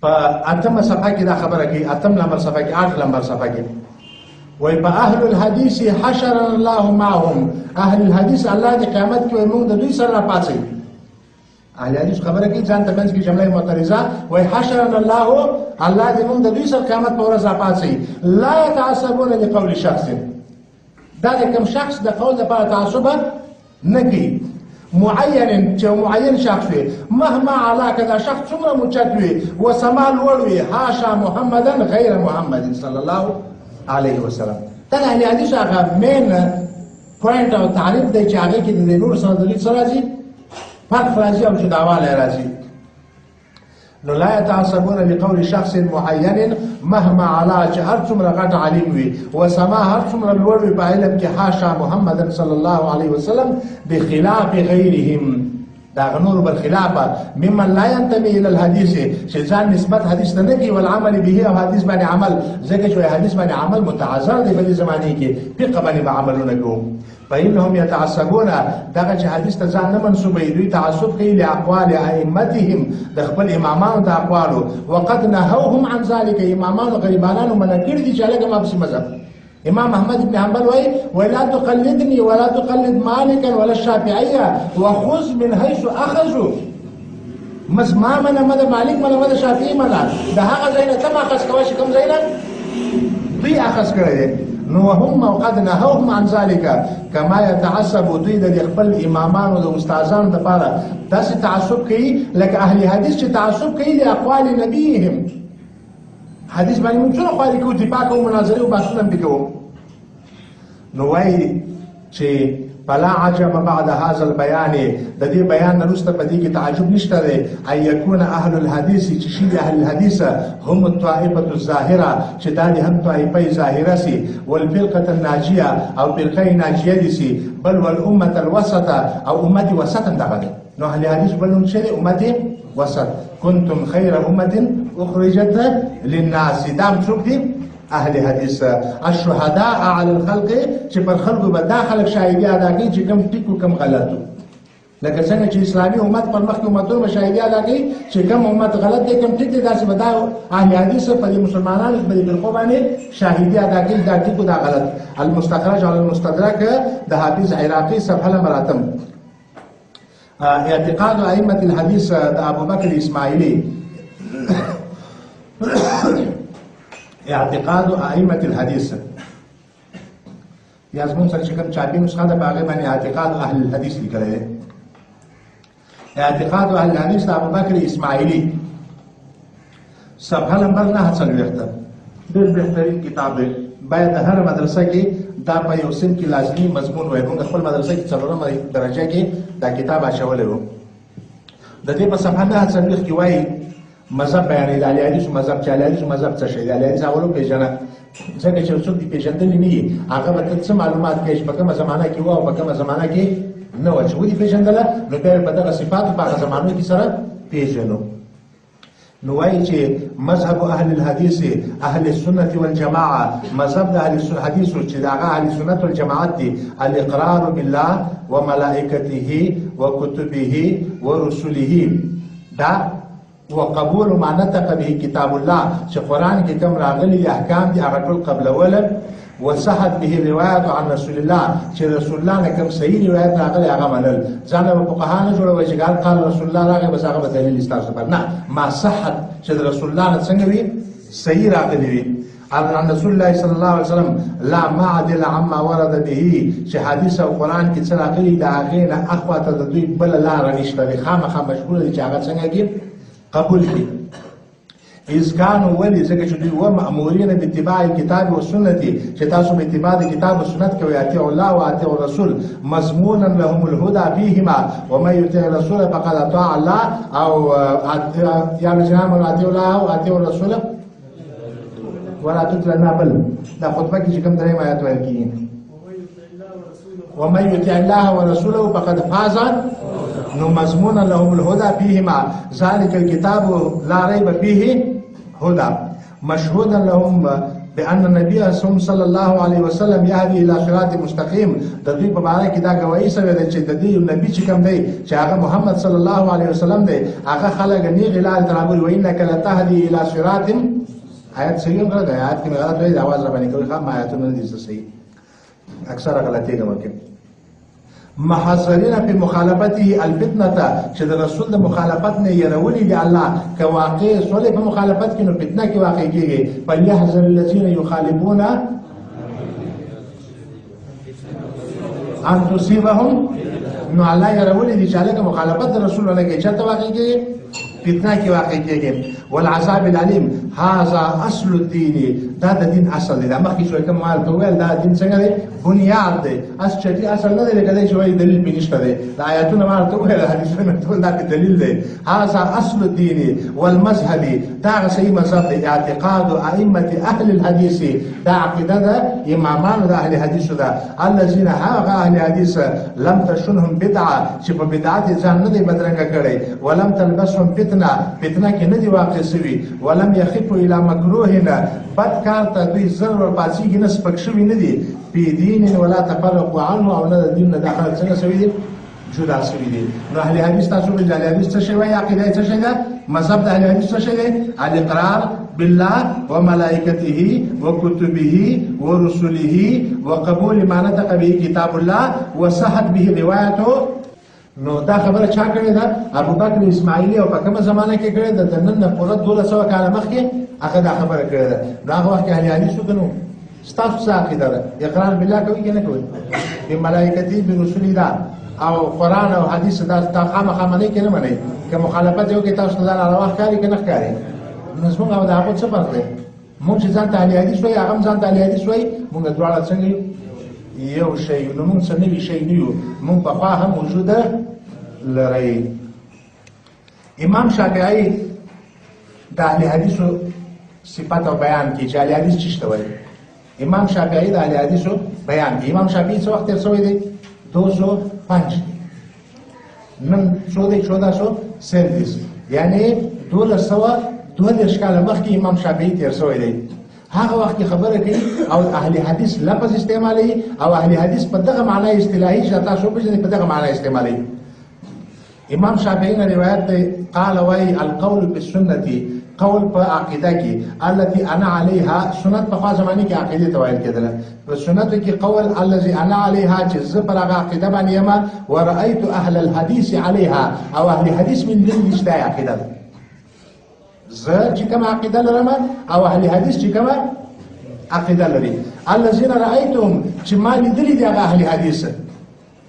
فاتم صفحه کې دا خبره کوي، اتم نمبر صفحه کې 8 نمبر صفحه کې وای په اهل الحديث حشرنا الله معهم، اهل الحديث الله د قیامت کې موږ د دوی سره پاتې. اهل حدیث خبره کوي ځان ته منځ کې جمله معترضه وای حشرنا الله، الله دې موږ د دوی سره قیامت په ورځ پاتې. لا يتعصبون لقول شخص، دا د کوم شخص د قول لپاره تعصب نه کوي. معین چې معین شخص وي، مهما علاقه دا شخص څومره موچت وي وسما لوړ وي، حاشا محمدا غیر محمد صلی الله علیه وسلم. دا د اهل حدیث هغه مین پوینټ او تعریف دی چې هغه کې د نور سره د دې سره راځي فرق راځي او جداوالی راځي. نو لا يتعصبون لقول شخص معين مهما علا چې هر څومره غټ عالم وي وسما هر څومره لوړ وي په علم کې حاشا محمد صلی الله علیه وسلم بخلاف غیرهم دا غنور بالخلافه ممن لا ينتمي الى الحديث چې ځان نسبت حدیث ته نه کوي والعمل به او حدیث باندې عمل ځکه چې حدیث باندې عمل متعذر دی په دې زمانه کې فقه باندې عملونه کوي فإنهم يتعصبون دغه چې حدیث ته ځان نه منسوبوي دوی تعصب کوي لاقوال ائمتهم د خپل امامانو د اقوالو وقد نهوهم عن ذلك امامانو غریبانو منع کړي دي چې هغه مابسي مذهب امام احمد بن حنبل وای ولا تقلدني ولا تقلد مالكا ولا الشافعيه وخذ من حيث اخذوا مسما من مالك من شافعي من ده هغه زینه تم اخذ کوي چې کوم زینه دوی اخذ کړی نو هم وقد نهوهم عن ذلك كما يتعصب دوی د خپل امامانو د استادانو لپاره داسې تعصب کوي لکه اهل حدیث چې تعصب کوي د اقوال نبیهم حدیث باندې موږ څو خو لیکو دفاع کوو مناظره او بحثونه وکړو نو وایي چې فلا عجب بعد هذا البيان د دې بیان وروسته په دې کې تعجب نشته دی ان يكون اهل الحديث چې شي اهل الحديث هم الطائفه الظاهره چې دا دي هم طائفه ظاهره سي والفرقه الناجيه او فرقه ناجيه دي سي بل والامه الوسطه او امه وسط دغه نو اهل الحديث بلون شي امه وسط كنتم خير امه اخرجت للناس دام څوک دي اهل حدیث الشهداء على الخلق چې پر خلقو به داخل شاهدی ادا کوي چې کوم ټیکو کوم غلطو لکه څنګه چې اسلامي امت پر مخکې امتونو شاهدی ادا کوي چې کوم امت غلط دي کوم ټیک دي داسې به دا اهل حدیث په مسلمانانو په فرقو باندې شاهدی ادا کوي دا ټیکو دا غلط المستخرج على المستدرك د حافظ عراقي صفحه مراتم اعتقاد ائمه الحديث د ابو بکر اسماعیلی اعتقاد ائمه الحديث یا زمون سره چې کوم چاپی نسخه ده باغې باندې اعتقاد اهل الحديث لیکل دی اعتقاد اهل الحديث ابو بکر اسماعیلی صفحه نمبر 9 ډېر بهترین کتاب دی باید هر مدرسه کې دا په یو سن کې لازمي مضمون وای موږ خپل مدرسه کې څلورمه درجه کې دا کتاب اچولې وو د دې په صفحه 9 کې وایي مذهب بیانې د علی حدیث مذهب چې علی حدیث مذهب څه شی دی علی حدیث اولو پیژنه ځکه چې څوک دی پیژندل نه وي هغه به څه معلومات کوي په کومه زمانہ کې وو او په کومه زمانہ کې نه و چې ودی پیژندل نو په دغه صفات په هغه زمانو کې سره پیژنو نو وایي چې مذهب اهل الحديث اهل السنه والجماعه مذهب د اهل الحديث چې دغه اهل السنه والجماعت دي الاقرار بالله وملائکته وكتبه ورسله دا وقبول ما نطق به کتاب الله چې قران کې کوم راغلي احکام دي هغه ټول قبلول وصحت به روایت عن رسول الله چې رسول الله نه کوم صحیح روایت راغلي هغه منل ځان په فقهانو جوړوي چې قال رسول الله راغی بس هغه دلیل استاسو پر نه ما صحت چې رسول الله نه څنګه وي صحیح راغلي وي عن رسول الله صلی الله علیه وسلم لا معدل عما ورد به چې حدیث او قران کې څه راغلي دا هغه نه اخواته د دوی بل لار نشته خامخا مشغول دي چې هغه څنګه کې قبول کی اذ كانوا ولي ځکه چې دوی و مأمورین باتباع الكتاب والسنه چې تاسو به اتباع د کتاب او سنت کوي اطیع الله او اطیع الرسول مضمونا لهم الهدى فيهما ومن يطع الرسول فقد اطاع الله او يا جناب اطیع الله او اطیع الرسول ولا تطلنا بل دا خطبه کې کوم درې آیات وایي کیږي ومن يطع الله ورسوله فقد فاز نو مضمون لهم الهدى فيهما ذلك الكتاب لا ريب فيه هدى مشهودا لهم بان النبي صلى الله عليه وسلم يهدي الى صراط مستقيم د دوی په اړه کې دا گواہی سره ده چې د دې نبی چې کوم دی چې هغه محمد صلی الله علیه وسلم دی هغه خلک نه غلال ترابل وینک لتهدي الى صراط آیات صحیح غلط ہے آیات کې غلط وایي आवाज را باندې کوي خام آیاتونه دي صحیح اکثر غلطي کوي محذرین فی مخالفته الفتنه چې د رسول د مخالفت نه يرولي دی الله که واقع سولې په مخالفت کې نو فتنه کې واقع کیږي فليحذر الذين يخالفون ان تصيبهم نو الله يرولي دی چې هغه مخالفت د رسول نه کې چاته واقع کیږي فتنه کې واقع کېږي. والعذاب العلیم هذا اصل الدین، دا د دین اصل دی. دا مخکې شوی کوم مال ته ویل دا دین څنګه دی؟ بنیاد دی. اس چټي اصل نه دی لکه دی چې وایي دلیل پې نشته دی. د آیاتونه مال ته ویل حدیثونه ټول دا پې دلیل دی. هذا اصل الدین والمذهب، دا هغه صحیح مذهب دی. اعتقاد ائمه اهل الحدیث، دا عقیده ده امامان د اهل حدیثو ده. الذين هغه اهل حدیث لم تشنهم بدعه، چې په بدعت ځان نه دی بدرنګه کړی. ولم تلبسهم فتنه، فتنه کې نه دی واقع شوي. ولم يخفوا الى مکروه، بد کار ته دوی زر ورپاسېږي نه، سپک شوي نه دي. فی دین ولا تفرقوا عنه، او نه د دین نه دا خلک څنګه شوي دي؟ جدا شوي دي. نو اهل حدیث تاسو به اهل حدیث څه شی وایي؟ عقیده یې څه شی ده؟ مذهب د اهل حدیث څه شی دی؟ الاقرار بالله وملائکته وكتبه ورسله وقبول ما نطق به کتاب الله وصحت به روایته. نو دا خبره چا کړې ده؟ ابوبکر اسماعیلی، او په کومه زمانه کې کړې ده؟ د نن نه پوره 1200 کاله مخکې هغه دا خبره کړې ده. نو هغه وخت کې اهل حدیث وکړو. ستاسو څه عقیده ده؟ اقرار بالله کوي که نه کوي؟ بملائکته برسله ده، او قرآن او حدیث دا خامخا منئ که نه منئ؟ که مخالفت یې وکړي تاسو ته دا ناروا ښکاري که نه ښکاري؟ نو زموږ او د هغو څه فرق دی؟ موږ چې ځان ته اهل حدیث وایي، هغه هم ځان ته اهل حدیث وایي. موږ دواړه څنګه یو؟ یو شی یو. نو موږ څه نوي شی نه یو، موږ پخوا هم موجوده لرئ. امام شافعي د اهل حدیثو صفت او بیان کې چې اهل حدیث څه ته وایي. امام شافعي د اهل حدیثو بیان کې. امام شافعي څه وخت تېر شوی دی؟ 205. نن څو دی؟ 1437، یعنی 1232 کاله مخکې امام شافعي تېر شوی دی. هغه وخت کې خبره کوي او اهل حدیث لفظ استعمالوي، او اهل حدیث په دغه معنا اصطلاحي چې تاسو وپېژنئ په دغه معنا استعمالوي. امام شافعي نه روایت دی، قال وای القول بالسنه، قول په عقیده کې، التي انا عليها، سنت په خاصه معنی کې عقیده ته ویل کېدل. په سنت کې قول الذي انا عليها، چې زه پر هغه عقیده باندې یم. ورأيت اهل الحديث عليها، او اهل حدیث من دې نشته عقیده. زه چې کوم عقیده لرم او اهل حدیث چې کوم عقیده لري. الذين رأيتهم، چې ما لیدلي دي هغه اهل حدیث.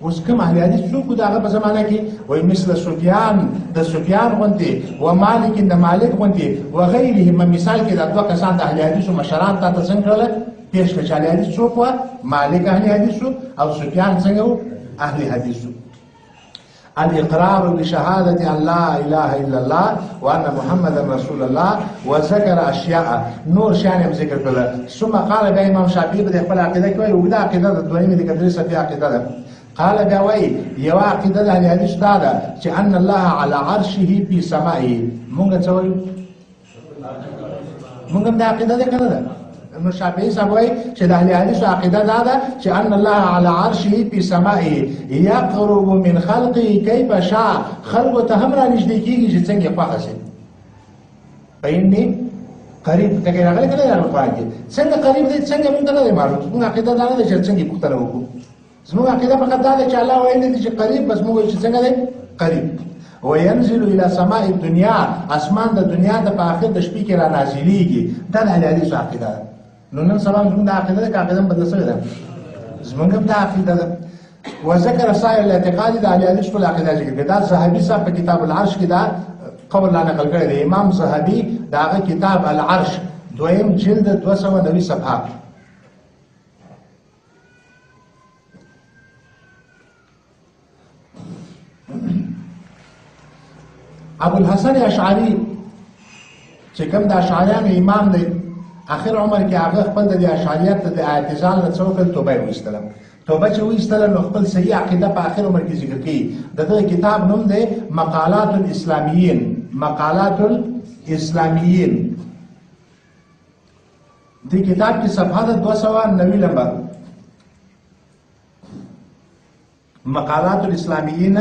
اوس کوم اهل حدیث څوک دا هغه په زمانه کې وای مثل سفیان، د سفیان غوندې، و مالک د مالک غوندې، و غیرهم. مثال کې دا دوه کسان د اهل حدیثو مشران تا ته څنګه کړل؟ پیش کړل. اهل حدیث څوک و؟ مالک اهل حدیثو، او سفیان څنګه و؟ اهل حدیثو. الاقرار بشهاده ان لا اله الا الله وان محمد رسول الله، وذكر اشیاء، نور شیان هم ذکر کړل. ثم قال بیا امام شافعي په خپل عقیده کې وایي، وګړه عقیده د دویمه د کدرې صفي عقیده ده. قال بیا وایي یو عقیده د اهل حدیث دا ده چې ان الله على عرشه في سمائه. مونږ څه وایو؟ مونږ هم دا عقیده ده کنه ده؟ نو شافعي صاحب وایي چې د اهل حدیث عقیده دا ده چې ان الله على عرشه في سمائه يقرب من خلقه كيف شاء. خلق ته هم را نږدې کېږي چې څنګه یې خوښه شي. فإني قریب ټکی راغلی که نه راغلی قرآن کې؟ څنګه قریب دی؟ څنګه مونږ ته نه دی معلوم. زموږ عقیده دا نه ده چې څنګه یې پوښتنه وکړو. زموږ عقیده فقط دا ده چې الله ویلی دی چې قریب، بس موږ وایو چې څنګه دی؟ قریب. وینزل الى سماء الدنیا، اسمان د دنیا د په آخر د شپې کې را نازلېږي. دا د اهل حدیثو عقیده ده. نو نن سبا زموږ د عقیده ده که عقیده هم بدله شوې ده؟ زموږ هم دا عقیده ده. وذکر سائر الاعتقاد، د اهل حدیث ټول عقیده ذکر کړې. دا ذهبي صاحب په کتاب العرش کې دا قول را نقل کړی دی. امام ذهبي د هغه کتاب العرش دویم جلد 290 صفحه. ابو الحسن اشعری چې کوم د اشعریانو امام دی، اخر عمر کې هغه خپل د اشعریت د اعتزال نه څوکل توبه وایستله. توبه چې وایستله نو خپل صحیح عقیده په اخر عمر کې ذکر کړي. دغه کتاب نوم دی مقالات الاسلامیین. مقالات الاسلامیین. دې کتاب کې صفحه د 290 نمبر. مقالات الاسلامیین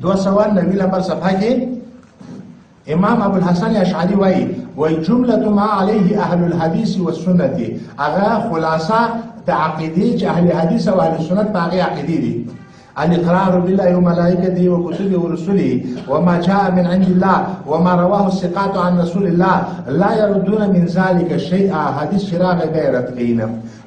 290 نمبر صفحه کې امام ابو الحسن اشعری وای جمله ما عليه اهل الحديث والسنه، هغه خلاصه د عقیده چې اهل حدیث او اهل سنت په هغه عقیده دي. الاقرار بالله وملائكته وكتبه ورسله وما جاء من عند الله وما رواه الثقات عن رسول الله لا يردون من ذلك شيئا. حدیث شراغ غیرت کین.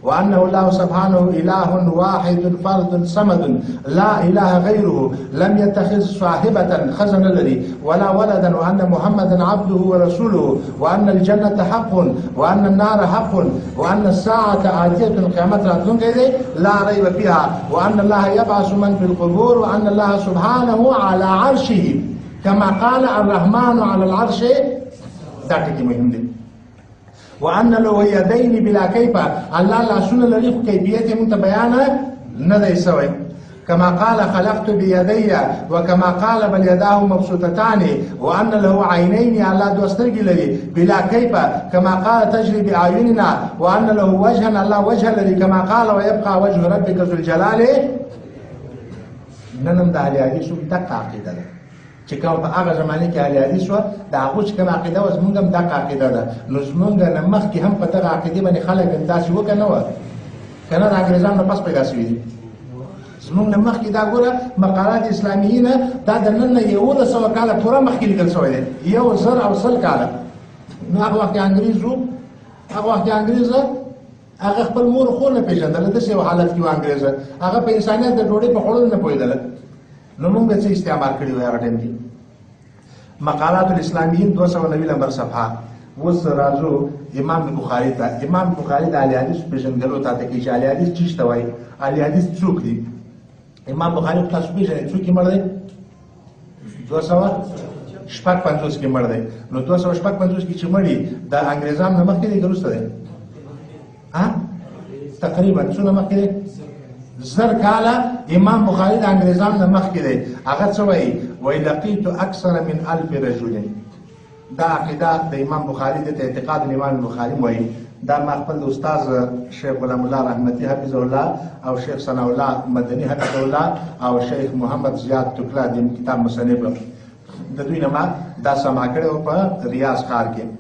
وأنه الله سبحانه إله واحد فرد صمد لا إله غيره لم يتخذ صاحبة خزن الذي ولا ولدا وأن محمدا عبده ورسوله وأن الجنة حق وأن النار حق وأن الساعة آتية قيامت راتلون كذي لا ريب فيها وأن الله يبعث من في القبور وأن الله سبحانه على عرشه كما قال الرحمن على العرش ذاتك مهم دي وأن له يدين بلا كيف الله لا سنة لريخ كيفيته متبيانة ندى سوي كما قال خلقت بيدي وكما قال بل يداه مبسوطتان وأن له عينين الله دوسترقي لري بلا كيف كما قال تجري بأعيننا وأن له وجها الله وجه لري كما قال ويبقى وجه ربك ذو الجلال ننم دا علي حدیثو دقا عقیده ده چې کوم په هغه زمانه کې علي حدیث و د هغو چې کوم عقیده و زمونږ هم دقا عقیده ده نو زمونږ نه مخکې هم په دغه عقیدې باندې خلک همداسې وکړه نه وه که نه د انګرېزانو نه پس پیدا سوي دي زمونږ نه مخکې دا ګوره مقالات اسلامیین دا د نن نه 1100 کاله پوره مخکې لیکل شوی دی 1000 کاله نو هغه وخت انګرېز و هغه وخت انګرېز هغه خپل مور خور نه پیژندل د څه حالت کې و انګرېز هغه په انسانیت د ډوډۍ په خوړلو نه پوهېدل نو موږ به څه استعمال کړي وای هغه ټیم کې مقالات الاسلامیین 290 نمبر صفحه اوس راځو امام بخاری ته امام بخاری د اهل حدیث پیژندلو ته کې چې اهل حدیث چی شته وای اهل حدیث څوک دي امام بخاری په تاسو پیژنئ څوک یې مړ دی 256 کې مړ دی نو 256 کې چې مړی د انګريزانو نه مخکې دی ګروسته دی تقریبا څونه مخکې دی زر کاله امام بخاری د انګريزانو نه مخکې دی هغه څه وایي وای لقيت اکثر من 1000 رجل دا عقیده د امام بخاری د اعتقاد امام بخاری وایي دا ما خپل استاد شیخ غلام الله رحمتي حفظه الله او شیخ ثنا الله مدني حفظه الله او شیخ محمد زیاد ټکلا د کتاب مصنف د دوی نه ما دا سما کړو په ریاض ښار کې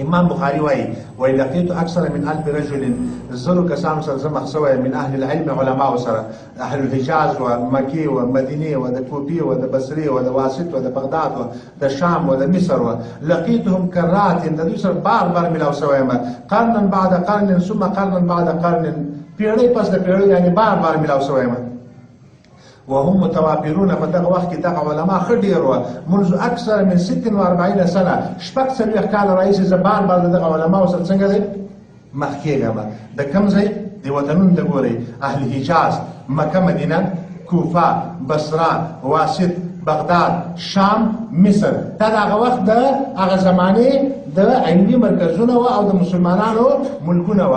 امام بخاری وایي لقيت اکثر من 1000 رجل زرو کسانو سره زما خصوصا من اهل العلم علماء سره اهل الحجاز و مکی و مدینه و د کوفی و د بصره و د واسط و د بغداد و د شام و د مصر و لقيتهم كرات د دوی سره بار ملاو شوم قرنا بعد قرن ثم قرنا بعد قرن پیړۍ پس د پیړۍ یعنی بار ملاو شوم وهم متوافرون په دغه وخت کې دغه علما خډیر و منذ اکثر من 46 سنه شپږ څلوېښت کاله راهیسې زه بار دغه علما سره څنګه دی مخکېږم د کوم ځای د وطنونو د ګورئ اهل حجاز مکه مدینه کوفه بصره واسط بغداد شام مصر دا دغه وخت د هغه زمانې د علمي مرکزونه او د مسلمانانو ملکونه و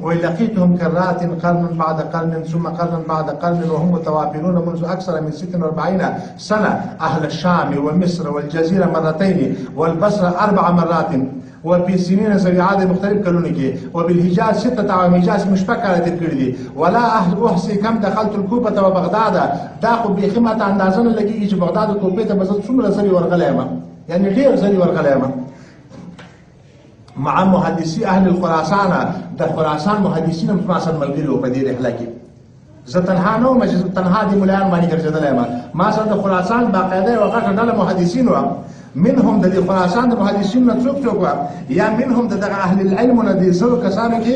ولقيتهم كرات قرن بعد قرن ثم قرن بعد قرن وهم متوافرون منذ أكثر من 46 سنة أهل الشام ومصر والجزيرة مرتين والبصرة 4 مرات وفي سنين سريعات مختلف كلونك وبالحجاز 6 عام حجاز مشبكة تذكر ولا أحصي كم دخلت الكوفة وبغداد داخل بخمة اندازن لقي بغداد وكوفة بزد سمر زري ورغلامة يعني غير زري ورغلامة مع محدثي اهل الخراسان د خراسان محدثین هم سره ملګري په دې رحله کې زه تنها نه وم چې تنها دي مولایان باندې ګرځېدلی ما سره د خراسان باقاعده یوه غټه ډله محدثین وه منهم د خراسان د محدثین نه څوک وه یا منهم د دغه اهل العلم نه د زرو کسانو کې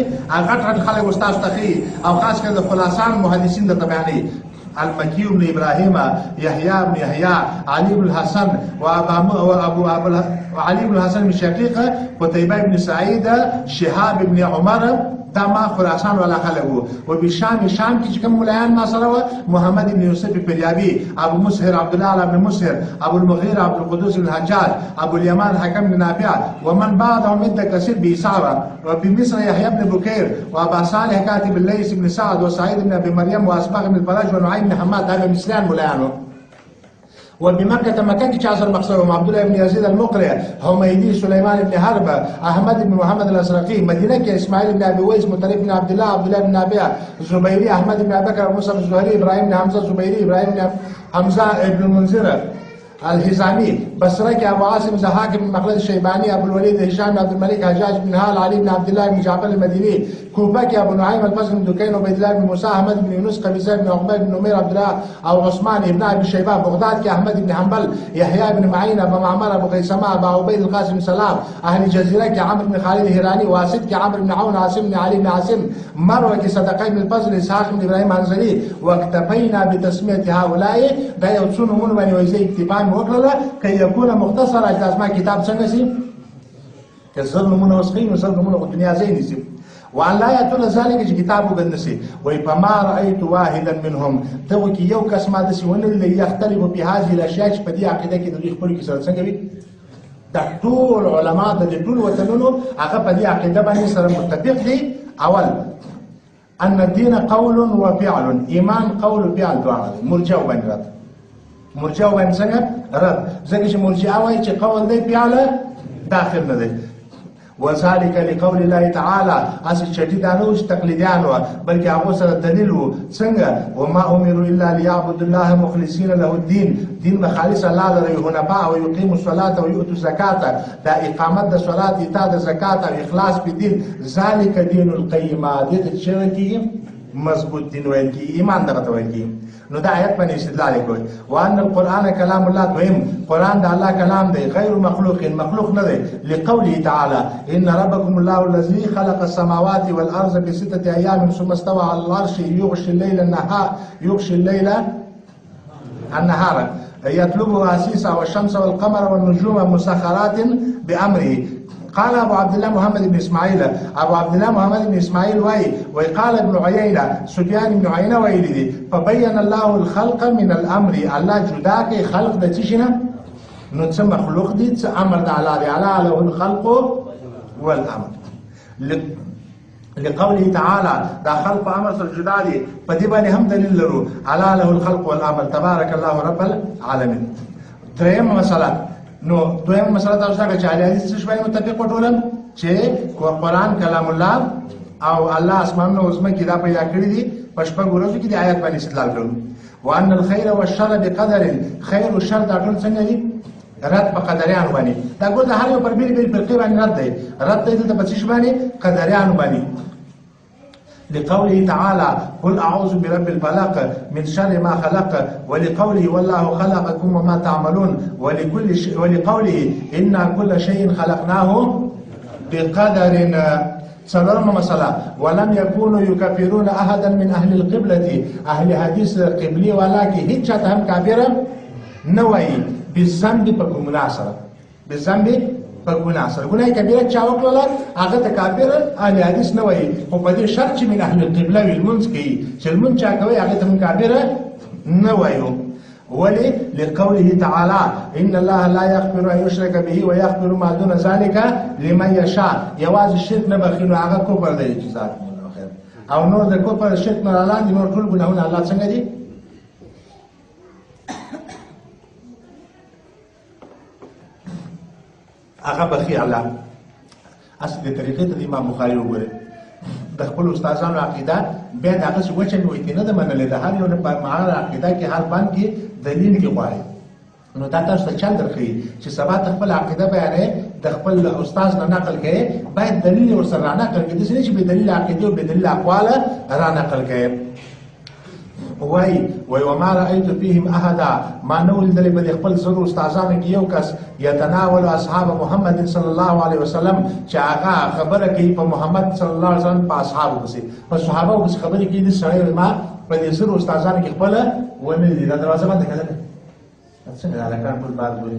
غټ خلک استاد ته او خاص کر د خراسان محدثین د بیانوي المكي بن ابراهيم يحيى بن يحيى علي بن الحسن وابو علي بن الحسن بن شقيق قتيبة بن سعيد شهاب بن عمر دا ما خراسان ولا خلقو وبالشام شام کې کوم ملایان ما سره محمد بن يوسف الفريابي ابو مسهر عبد الله بن مسهر ابو المغيرة عبد القدوس بن الحجاج ابو اليمان حكم بن نافع ومن بعدهم مد كثير بإصابة وبمصر يحيى بن بكير وابا صالح كاتب الليث بن سعد وسعيد بن ابي مريم واسباغ بن الفرج ونعيم بن حماد هذا مثلان ملایانو وبمكة مكة كشاصر مقصود عبد الله بن يزيد المقرئ حميدي سليمان بن حرب أحمد بن محمد الأزرقي مدينة إسماعيل بن أبي ويس مطرب بن عبد الله بن نافع زبيري أحمد بن أبي بكر موسى بن زهري إبراهيم بن حمزة زبيري إبراهيم بن حمزة بن المنذر الحزامي بصره کې ابو عاصم زهاك بن مخلد الشيباني ابو الوليد هشام بن عبد الملك حجاج بن هال علي بن عبد الله بن جعفر المديني كوفه کې ابو نعيم الفضل بن دكين عبيد الله بن موسى احمد بن يونس قبيصه بن عقبه بن نمير عبد الله او عثمان بن ابي شيبه بغداد کې احمد بن حنبل يحيى بن معين ابو معمر ابو قيسمه ابو عبيد القاسم سلام اهل الجزيره کې عمرو بن خالد الهراني واسط کې عمرو بن عون عاصم بن علي بن عاصم مروه کې صدقه بن الفضل اسحاق بن ابراهيم عنزلي واكتفينا بتسميه هؤلاء دا یو څو نمونه باندې وایي اکتفا وکړه کي يكون مختصر اجازه کتاب څنګه سي کزر نمونه وسخين وسر نمونه په دنیا ځای نسی وان لا يتل ذلك چې کتاب وګنسي وای فما رايت واحدا منهم ته کې یو کس ما د سیونه اللي يختلف في هذه الاشياء په دې عقیده کې د خپل کې سره څنګه وي د ټول علما د ټول وطنونو هغه په دې عقیده باندې سره متفق دي اول ان الدين قول وفعل ایمان قول وفعل دواړه مرجع باندې رد مرجع باندې څنګه رد ځکه چې مرجع وایي چې قول دی فعل داخل نه دی وذلك لقول الله تعالى اسی چټی دانو چې تقلیدیان و بلکې هغه سره دلیل و څنګه وما امروا الا ليعبدوا الله مخلصين له الدين دین خالص الله لري حنفاء او يقيموا الصلاه او يؤتوا الزکات دا اقامت د صلات ایتاء د زکات او اخلاص په دین ذلك دین القیمه دې چې کی مضبوط دین وایي کی ایمان دغه وایي کی نو دا آیت باندې استدلال کوي وان القران كلام الله دویم قران د الله کلام دی غیر مخلوق مخلوق نه دی لقوله تعالی ان ربكم الله الذي خلق السماوات والارض في 6 ايام ثم استوى على العرش يغشي الليل النهار يطلبه عسيسا والشمس والقمر والنجوم مسخرات بامره قال ابو عبد الله محمد بن اسماعيل ابو عبد الله محمد بن اسماعيل وقال ابن عيينه سفيان بن عيينه ويلي فبين الله الخلق من الامر الله جدا کې خلق د چشنه نو څه مخلوق دي څه امر د الله دی الله له الخلق والامر لقوله تعالى دا خلق امر سره جدا دي په دې باندې هم دلیل لرو الله له الخلق والامر تبارك الله رب العالمين دریم مسله نو دویم مسله تاسو ته چې علي حدیث څه باندې متفق وټولم چې قرآن کلام الله او الله اسمانو او زمکه دا پیدا کړی دي پښپنګ ورځو کې د آیات باندې استدلال کړو وان الخير والشر بقدر خیر او شر دا ټول څنګه دي رد په قدریان باندې دا ګور د هر یو پر بیل فرقه باندې رد دی د پچیش باندې قدریان باندې لقوله تعالى قل اعوذ برب الفلق من شر ما خلق ولقوله والله خلقكم وما تعملون ولقوله انا كل شيء خلقناه بقدر څلورمه مسله ولم يكونوا يكفرون احدا من اهل القبلة اهل حديث قبلي ولكن هیڅ چاته هم کافر نه وایي بالذنب په ګناه سره بالذنب په ګناه سره ګناه کبیره چا وکړه هغه ته کافر اهل حدیث نه وایي خو په دې شرط چې من اهل القبلة والمنځ کې چې المنځ چا کوي هغه ته کافر نه وایو ولي لقوله تعالى ان الله لا يغفر ان يشرك به ويغفر ما دون ذلك لمن يشاء يواز الشرك نه بخینو هغه کفر دی جزاک الله خیر او نور د کفر شرک نه لاندې نور ټول ګناهونه الله څنګه دي هغه بخي الله اصل د طریقې ته امام بخاری وګوره د خپل استادانو عقیده به دغه څه وچه وي کنه د منلې د هر یو په معنا عقیده کې هر باندې دلیل کې غواړي نو دا تاسو ته چل درخي چې سبا خپل عقیده بیانې د خپل استاد نه نقل کړي باید دلیل ورسره نقل کړي د چې به دلیل عقیده او به دلیل اقوال را نقل کړي وای وما رايت فيهم احد ما نول دلی په خپل سره استادانو کې یو کس يتناول اصحاب محمد صلی الله علیه وسلم چې هغه خبره کوي په محمد صلی الله علیه وسلم په اصحابو کې په صحابه کې خبرې کوي د سره ما په دې سره استادانو کې خپل ونه دي دا دروازه باندې کړل څنګه علاقه په بعد وي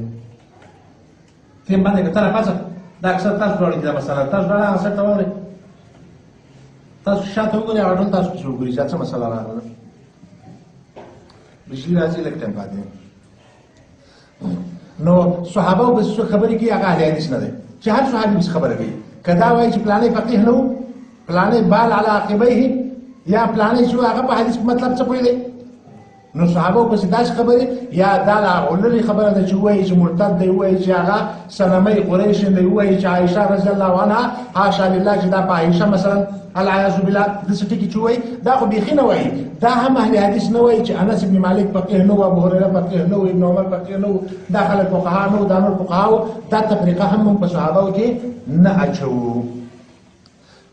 تیم باندې کتره پاسه دا اکثر تاسو ډوړي دا مسله تاسو ډوړه اثر ته وره تاسو شاته وګورئ او تاسو وګورئ چې څه مسله راغله بشي راځي لکه ټیم باندې نو صحابه به څه خبرې کوي هغه اهل حدیث نه دي چې هر صحابي څه خبره کوي کدا وایي چې پلانې فقيه نو پلانې بال علی عقبیه یا پلانې شو هغه په حدیث مطلب څه پوي دی نو صحابه پسې داسې خبرې یا دا غولري خبره ده چې وایي چې مرتد دی، وایي چې هغه صنمي قریش دی، وایي چې عائشه رضی الله عنها حاشا لله چې دا په عائشه مثلا العیاذ بالله داسې ټکي چې وایي دا خو بیخي نه وایي. دا هم اهل حدیث نه وایي چې انس بن مالک فقیه نه و، ابو هریره فقیه نه و، ابن عمر فقیه نه و، دا خلک فقها نه و، دا نور فقها و. دا تفریقه هم په صحابهو کې نه اچوو.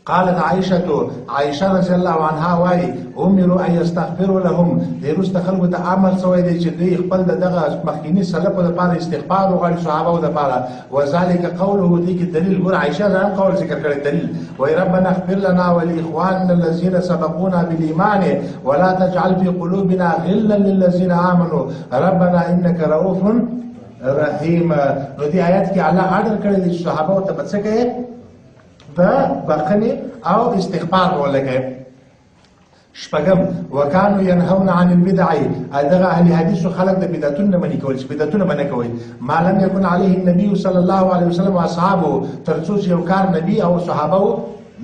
قالت عائشه رضی الله عنها وايي امروا ان يستغفروا لهم دیرست خلکو ته عمل سوی دی چې دوی خپل دغه مخکینی سلف لپاره استغفار وغواړي صحابه لپاره. وذلك قوله دې کې دلیل ګور عائشه ځان قول ذکر کړی دلیل وای ربنا اغفر لنا ولاخواننا الذين سبقونا بالايمان ولا تجعل في قلوبنا غلا للذين امنوا ربنا انك رؤوف رحیم. نو دې آیات کې الله اډر کړی دی صحابه ته بچ کې بخنه او استغفار ولګي. شپږم وکانو ينهون عن البدع ادغه اهل حدیث خلق د بدعتونه منی کول چې بدعتونه باندې کوي ما لم يكن عليه النبي صلى الله عليه وسلم واصحابه ترڅو چې یو کار نبی او صحابه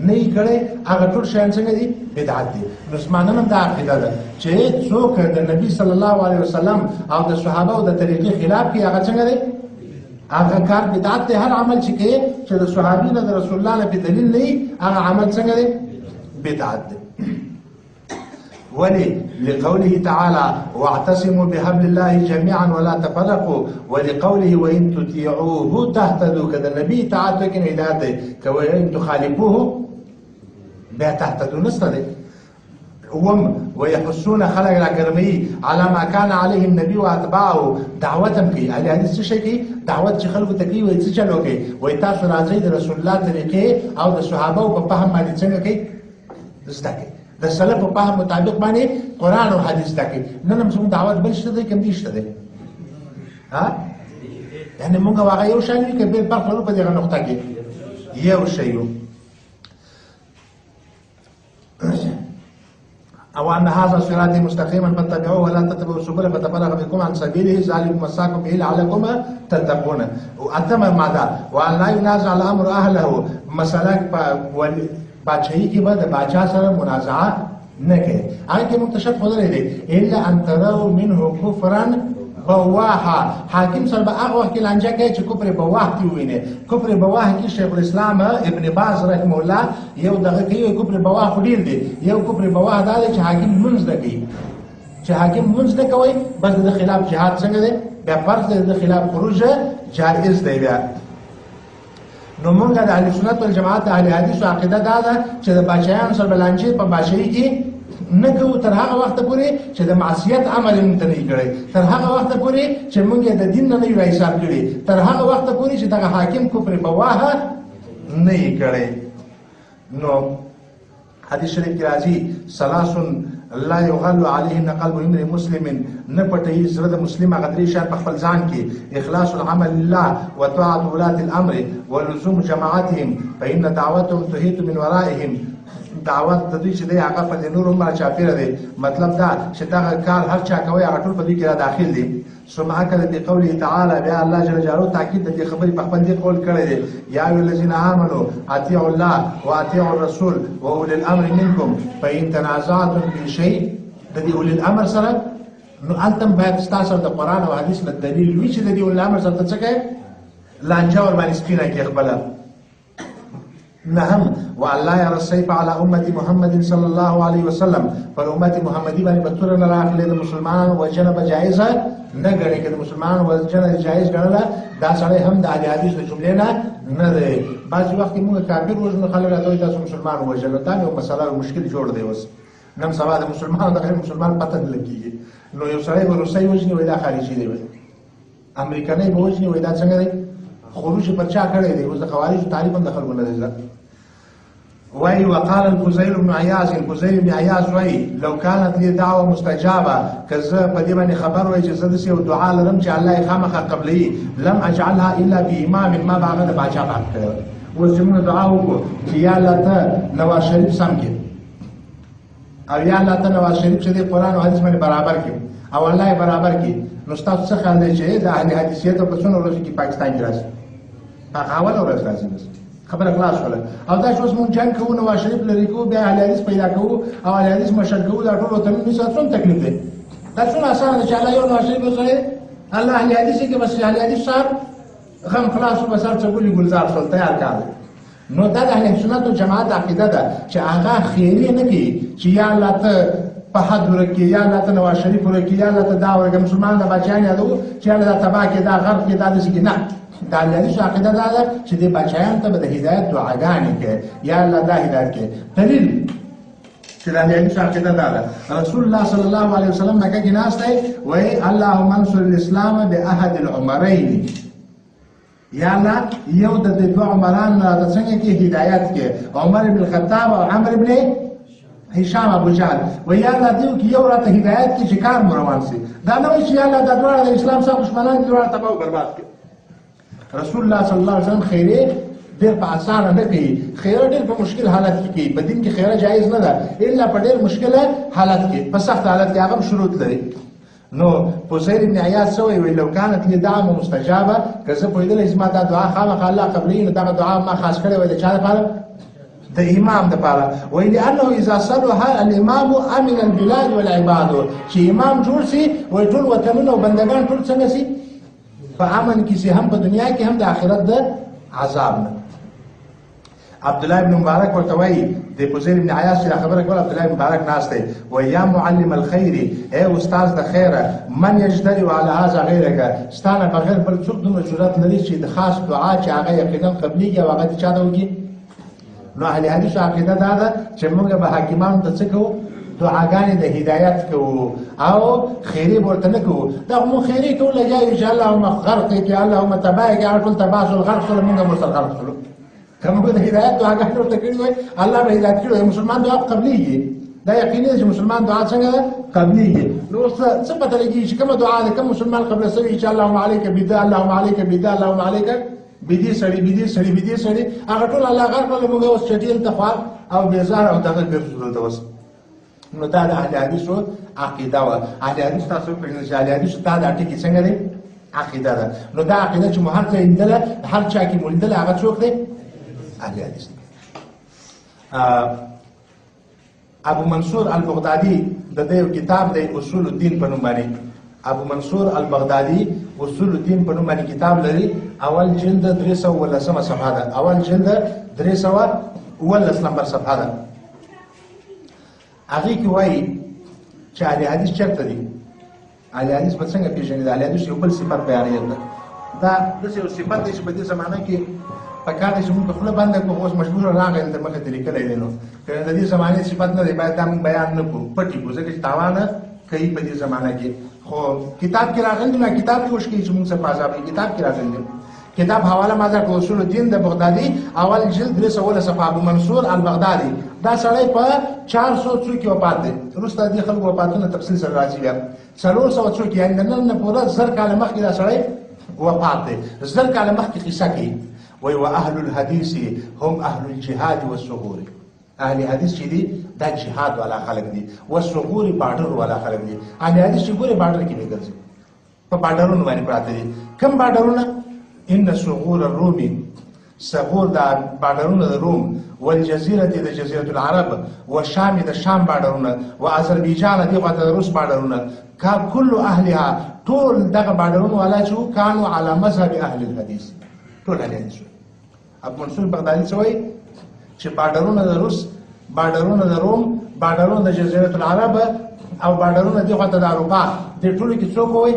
نه کړي هغه ټول شیان څنګه دي بدعت دي. نو اسمانه دا عقیده ده چې څوک د نبی صلی الله علیه وسلم او د صحابه او د طریقې خلاف کوي هغه څنګه دي هغه کار بدعت دی. هر عمل چې کوي چې د صحابین د رسول الله په دلیل نه هغه عمل څنګه دی بدعت دی. ولي لقوله تعالى واعتصموا بحبل الله جميعا ولا تفرقوا ولقوله وان تطيعوه تهتدوا كذا النبي تعالى كن هدايه كوين تخالفوه بها تهتدوا نصر ويحسون خلق الكرمي على ما كان عليه النبي واتباعه دعوتهم كي على هذا الشيء كي دعوت خلق تكي ويتسجلوا كي ويتاسو راځي د رسول الله طریقې او د صحابه په فهم باندې څنګه کوي دستکي د سلف په فهم مطابق باندې قران او حديث تکي. نن هم څنګه دعوت بل شته کوم دي شته ها یعنی موږ واغه یو شان کې به په خپل په دغه نقطه کې یو شی او ان هذا صراطي مستقيما فاتبعوه ولا تتبعوا السبل فتفرق بكم عن سبيله ذلكم وصاكم به لعلكم تتقون. واتم ماذا وان لا ينازع الامر اهله مسلک بادشاہی کې به د بادشاہ سره منازعه نه کوي. هغه کې منتشر خبره دی الا ان تروا منه كفرا بواحا حاکم سره به هغه وخت لانجه کوي چې کفر بواح دی ویني. کفر بواح کې شیخ الاسلام ابن باز رحمه الله یو دغه کوي کفر بواح ډیر دی. یو کفر بواح دا چې حاکم منځ نه کوي چې حاکم منځ نه کوي بس د خلاف جهاد څنګه دی بیا فرض د خلاف خروج جائز دی. بیا نو مونږ د اهل سنت والجماعت اهل حدیث عقیده دا ده چې د بادشاہانو سره بلانجه په بادشاہي کې نه کوو تر هغه وخت پورې چې د معصیت عمل نه کړي، تر هغه وخت پورې چې مونږ د دین نه یو حساب کړي، تر هغه وخت پورې چې دغه حاکم کفر بواه نه کړي. نو حدیث شریف کې راځي ثلاث لا يغل عليهن قلب امرئ مسلم نه پټي زړه د مسلم غدري شان په خپل ځان کې اخلاص العمل لله وطاعه ولاة الامر ولزوم جماعتهم فإن دعوتهم تحيط من ورائهم. دعوت د دوی چې د هغه په نور عمر چاپیره دی مطلب دا چې دا کار هر چا کوي هغه ټول په دې کې را داخل دي. سمع کله په قوله تعالی بیا الله جل جلاله تاکید د خبرې په خپل دې قول کړی دی یا ایه الذین آمنوا اطیعوا الله واطیعوا الرسول واولي الامر منکم فإن تنازعتم في شيء د دې اولي الامر سره نو انتم باید تاسو د قران او حدیث له دلیل وی چې د دې اولي الامر سره څه کوي لانجه ور باندې سپینه کې خپل نهم والله يرى السيف على امه محمد صلى الله عليه وسلم پر امه محمدي باندې بتور نه راغلي د مسلمان وجنه جایزه نه غړي کې د مسلمان وجنه جایز غړله دا سره هم د حدیث د جملې نه دی. بعض وخت موږ کافر وژنو خلک راځي تاسو مسلمان وژنه دا یو مسله مشکل جوړ دی. اوس نن سبا د مسلمان د غیر مسلمان پته نه لګي. نو یو سړی روسي وژني وای دا خارجي دی وای امریکایي به وژني وای دا څنګه دی خروج پر چا کړی دی. اوس د خوارج تعریف هم د خلکو نه دی. وای وقال الفضيل بن عياض الفضيل بن عياض وای لو كانت لي دعوه مستجابه کزه په دې باندې خبر وای چې زده سي او دعا لرم چې الله خامخه قبلي لم اجعلها الا بامام ما بعد د باچا بعد کړو. اوس موږ دعا وکړو چې یا الله ته نواز شریف سم کې او یا الله ته نواز شریف چې د قران او حدیث باندې برابر کې او الله برابر کې. نو تاسو څه خیال دی چې د اهل حدیثیت په څونو ورځو کې پاکستان کې راځي په اول ورځ راځي خبره خلاص ولا او دا چې اوس مونږ جنگ کوو نواز شریف لري کوو بیا اهل حدیث پیدا کوو او اهل حدیث مشر کوو دا ټول ته نو څه تکلیف دی دا څومره اسانه ده چې الله یو نواز شریف وسړی الله اهل حدیث کې بس اهل حدیث صاحب غم خلاص وبسر څګولي ګلزار شول تیار کار نو دا د اهل سنت والجماعت عقیده ده چې هغه خیری نه کوي چې یا الله ته په حد ورکی یا الله ته نواز شریف ورکی یا الله ته دا ورګه مسلمان د بچیان یادو چې الله دا تبا کې دا غرب کې دا دې کې نه دا اهل عقیده ده چې د بچیان ته د هدایت دعاګانې کوي یا الله دا هدایت کوي دلیل چې دا اهل عقیده ده رسول الله صلی الله علیه وسلم مکه کې ناس دی وای اللهم انصر الاسلام باحد العمرين یا الله یو د دوه عمران د څنګه کې هدایت کې عمر بن الخطاب او عمرو بن هشام ابو جهل و یا الله دیو کې یو راته هدایت کې چې کار روان سي دا نه وي چې یا الله د دوه د اسلام سره دشمنان دي ورته تباہ او برباد کړي رسول الله صلی الله علیه وسلم خیره ډېر په اسانه نه کوي خیره ډېر په مشکل حالت کې کوي په دین کې خیره جایز نه ده الا په ډېر مشکل حالت کې په سخت حالت کې هغه شروط لري نو فضیل ابن عیاض سوی وی لو كانت لي دعوه مستجابه که زه پوهېدلی زما دا دعا خامخا الله قبلوي نو دغه دعا ما خاص کړې وی د چا لپاره د امام دپاره وی لانه اذا صلح الامام امن البلاد والعباد چې امام جوړ سي وی ټول وطنونه او بندگان ټول څنګه سي په امن کې سي هم په دنیا کې هم د آخرت د عذاب نه عبد الله بن مبارک ورته وایي د فضیل ابن عیاض چې خبره کوله عبد الله بن مبارک ناست دی و یا معلم الخير اے استاد د خیره من یجتری على هذا غیرک ستانه بغیر بل څوک دومره جرأت لري چې د خاص دعا چې هغه یقینا قبليږي او هغه چا ته وږي نو اهل حدیث عقیده دا ده چې موږ به حکیمانو ته څه کوو دعاګانې د هدایت کوو او خیری ورته نه کوو دا مو خیری ټول لګیا چې اللهم غرق کې اللهم تبارك على ټول تباسل غرق سره موږ مرسل غرق شلو کومه د هدایت دعاګانې ورته کړی وای الله به هدایت کړي مسلمان دعا قبليږي دا یقیني چې مسلمان دعا څنګه قبليږي نو څه پته لګي چې کومه دعا ده کوم مسلمان قبل سوي چې اللهم عليك بدا اللهم عليك بدا اللهم عليك بدی سړی بدی سړی بدی سړی هغه ټول الله غرق له موږ اوس چټیل تخوا او بیزار او دغه ګرځول ته وس نو دا د اهل حدیثو عقیده و اهل حدیث تاسو په نظر اهل حدیث ته دا ټکی څنګه دی عقیده ده نو دا عقیده چې مهر ته اندله هر چا کې مولدل هغه څوک دی اهل حدیث ابو منصور البغدادي د دې کتاب د اصول الدین په نوم باندې ابو منصور البغدادي اصول الدین په نوم باندې کتاب لري اول جلد 313 صفحه ده اول جلد 313 نمبر صفحه ده هغه کې وایي چې اهل حدیث چرته دي اهل حدیث په څنګه پیژني اهل حدیث یو بل صفت بیانوي دا د یو صفت چې په دې زمانه کې پکار دي چې موږ خپل باندې کوم اوس مجبور راغلی د مخه طریقې لري نو کله د دې زمانه صفات نه دی باید دا بیان نه کوو پټي کوو ځکه چې تاوانه کوي په دې زمانه کې خو کتاب کې راغلی نه کتاب کې وشکې چې موږ څه پازابي کتاب کې راغلی کتاب حواله مازه کو اصول الدین د بغدادي اول جلد 313 صفحه ابو منصور البغدادي دا سړی په 400 څو کې وفات دی وروسته دې خلکو وفاتونه تفصیل سره راځي بیا 400 څو کې یعنی نن پوره زر کاله مخکې دا سړی وفات دی زر کاله مخکې قصه کوي وی و اهل الحديث هم اهل الجهاد والثغور اهل حدیث چې دي دا جهاد والا خلک دي والثغور بارډر والا خلک دي اهل حدیث چې ګوره بارډر کې نه ګرځي په بارډرونو باندې پراته دي کوم بارډرونه ان ثغور الروم ثغور دا بارډرونه د روم والجزيره د جزيره العرب والشام د شام بارډرونه واذربایجان د غته روس بارډرونه کا كل اهلها ټول دغه بارډرونه والا چې کانوا على مذهب اهل الحديث ټول اهل حدیث ابو منصور بغدادي سوی چې بارډرونه د روس بارډرونه د روم بارډرونه د جزيره العرب او بارډرونه د غته د اروپا د ټولو کې څوک وي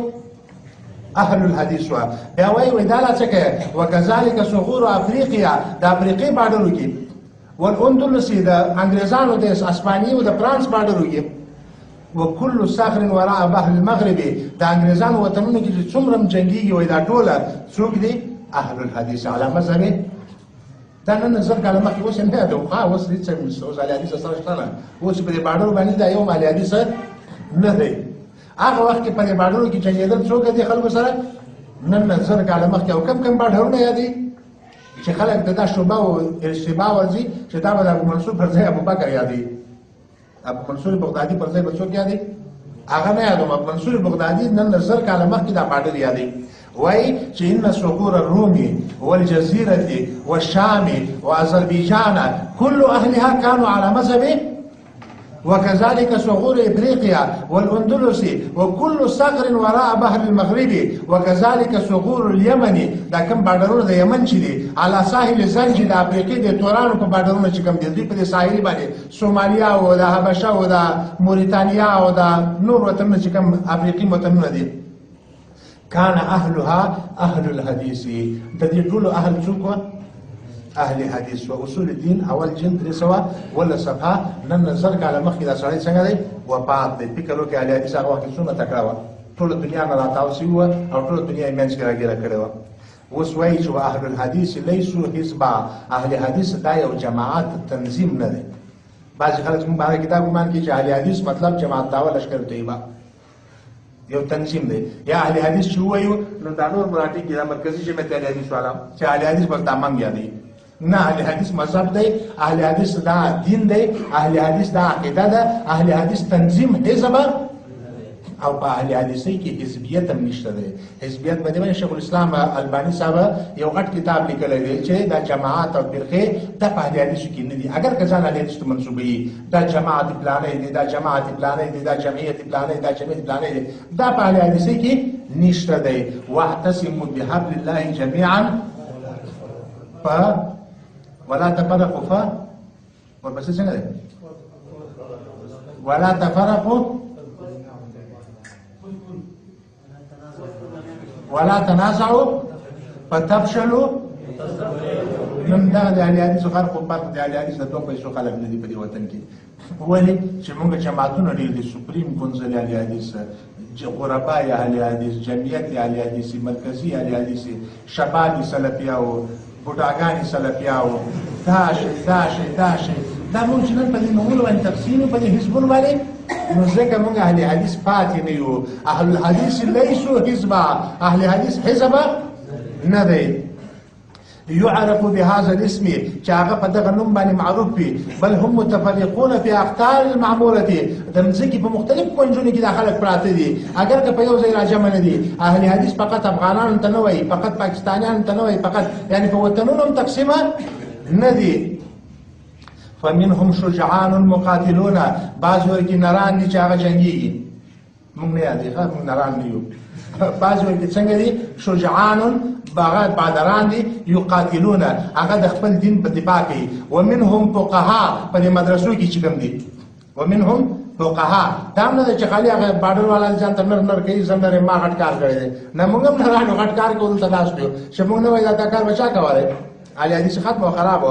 اهل الحديث وا بیا وایي وداله څخه وکذالک ثغور افریقیا د افریقي بارډرو کې والاندلس د انګريزانو د اسپانیو د فرانس بارډرو کې وكل صخر وراء بحر المغرب د انګريزانو وطنونو کې څومره جنگيږي وای دا ټوله څوک دي اهل الحديث على مذهب دا نن نظر کله مخکې اوس نه ده خو اوس هیڅ اوس علي حدیث سره شته نه اوس په دې بارډر باندې دا یو علي حدیث نه دی هغه وخت کې په دې بارډر کې چې څوک دي خلکو سره نن نظر کله مخکې او کم بارډرونه یادي چې خلک دا شوبه او اشتباه ورځي چې دا به ابو منصور پر ځای ابو بکر یادي ابو منصور بغدادي پر ځای څوک یادي هغه نه یادوم ابو منصور بغدادي نن نظر کله مخکې دا بارډر یادي وای چې ان ثغور الروم والجزيره والشام واذربيجان كل اهلها كانوا على مذهب وكذلك صغور إفريقيا والأندلس وكل صغر وراء بحر المغرب وكذلك صغور اليمن دا كم بارډرونه د یمن چې دي على ساحل زنج د افریقې د تورانو په بارډرونه چې کوم دي دوی په ساحل باندې سومالیا او د حبشه او د موريتانیا او د نور وطنونه چې کوم افریقي وطنونه دي كان أهلها أهل الحديث د دې ټول اهل څوک اهل حدیث و اصول الدین اول جلد رسوا ولا صفحه نن نظر کاله مخکې دا سړی څنګه دی وفات دی فکر وکړي اهل حدیث هغه وخت څونه تکړه و ټول دنیا نه راتاو سی و او ټول دنیا یې منځ کې راګیره کړې و اوس وایي چې اهل الحدیث لیسو حزبا اهل حدیث دا یو جماعت تنظیم نه دی بعض خلک موږ باندې کتاب ګمان کوي چې اهل حدیث مطلب جماعت داوا لشکر طیبه یو تنظیم دی یا اهل حدیث چې وایو نو دا نور مراتب کې دا مرکزی جماعت اهل حدیث والا چې اهل حدیث پر تمام یادي نه اهل حدیث مذهب دی اهل حدیث دا دین دی اهل حدیث دا عقیده ده اهل حدیث تنظیم حزب او په اهل حدیثی کې حزبیت هم نشته دی حزبیت باندې شیخ الاسلام البانی صاحب یو غټ کتاب لیکلی دی چې دا جماعت او فرقې د اهل حدیث کې نه دي اگر کزان اهل حدیث ته منسوبي دا جماعت پلانې دي دا جماعت پلانې دي دا جمعیت پلانې دا جمعیت پلانې دي دا په اهل حدیثی کې نشته دی واعتصموا بحبل الله جميعا ولا تفرقوا ورپسې څنګه دی ولا تفرقوا ولا تنازعوا فتفشلوا نن دا د اهل حدیث خلکو په د اهل حدیث د دوه پیسو خلک نه دي په دې وطن کې ولې چې موږ جماعتونه ډېر دي سپریم کونسل اهل حدیث غربای اهل حدیث جمعیت اهل حدیث مرکزی اهل حدیث شبابی سلفیه او بوډاګانی سلفیاو دا شي دا موږ چې نن په دې نومونو باندې تقسیم په دې حزبونو باندې نو ځکه موږ اهل حدیث پاتې نه یو اهل الحدیث لیسو حزبا اهل حدیث حزب نه دی يعرف بهذا الاسم چې هغه په دغه نوم باندې معروف وي بل هم متفرقون في اقطار المعموره د مځکې په مختلف کونجونو کې د خلک پراته دي اگر که په یو ځای راجمع نه دي اهل حدیث فقط افغانان ته نه وایي فقط پاکستانیان ته نه وایي فقط یعنی په وطنونو هم تقسیمه نه دي فمنهم شجعان مقاتلون بعض ورکی نران دي چې هغه جنگيږي موږ نه یادې موږ نران نه یو بعض ورکی څنګه دي شجعان بادران دي یقاتلون هغه د خپل دین په دفاع کوي ومنهم فقهاء په مدرسو کې چې کوم دي ومنهم فقهاء دا نه چې خالي هغه بارډر والا ځان ته نر کوي زندره ما غټ کار کړی نه موږ هم نه غټ کار کول تاسو ته چې موږ نه وای دا کار بچا کوله علي حدیث ختم او خراب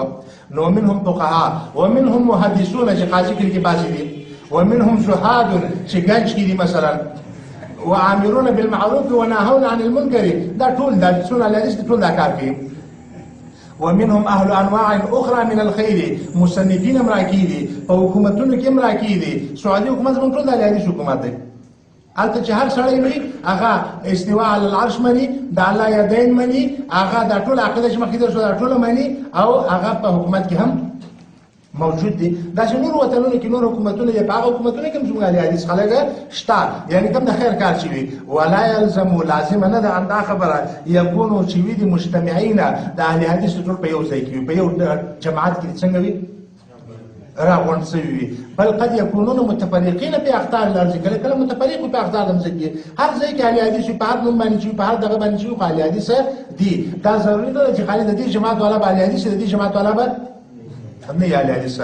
نو منهم فقهاء ومنهم محدثون چې قاضي کې باسي دي ومنهم زهاد چې گنج کې دي مثلا وعامرون بالمعروف وناهون عن المنكر دا ټول دا سنن الحديث ټول دا کار کوي ومنهم اهل انواع اخرى من الخير مصنفين امراکیدي په حکومتونو کې امراکیدي سعودي حکومت زموږ ټول د الحديث حکومت دی البته چې هر سړی وي هغه استواء على العرش مني د الله یدین مني هغه د ټول عقیده چې مخکې درسو د ټول مني او هغه په حکومت کې هم موجود دي دا چې نور وطنونو کې نور حکومتونه دي په هغه حکومتونو کې هم زموږ حدیث خلک شته یعنی کوم د خیر کار شي ولا يلزم لازم نه ده دا خبره يكونوا چې وي د مجتمعين د اهل حدیث ټول په یو ځای کې په یو جماعت کې څنګه وي راغون سوي بل قد يكونون متفرقين في اقطار الارض کله متفرق په اقطار الارض هر ځای کې اهل حدیث په هر نوم باندې په هر دغه باندې شو اهل حدیث دي دا ضروري ده چې خالد د دې جماعت والا اهل حدیث د دې جماعت والا به هم نه اهل حدیث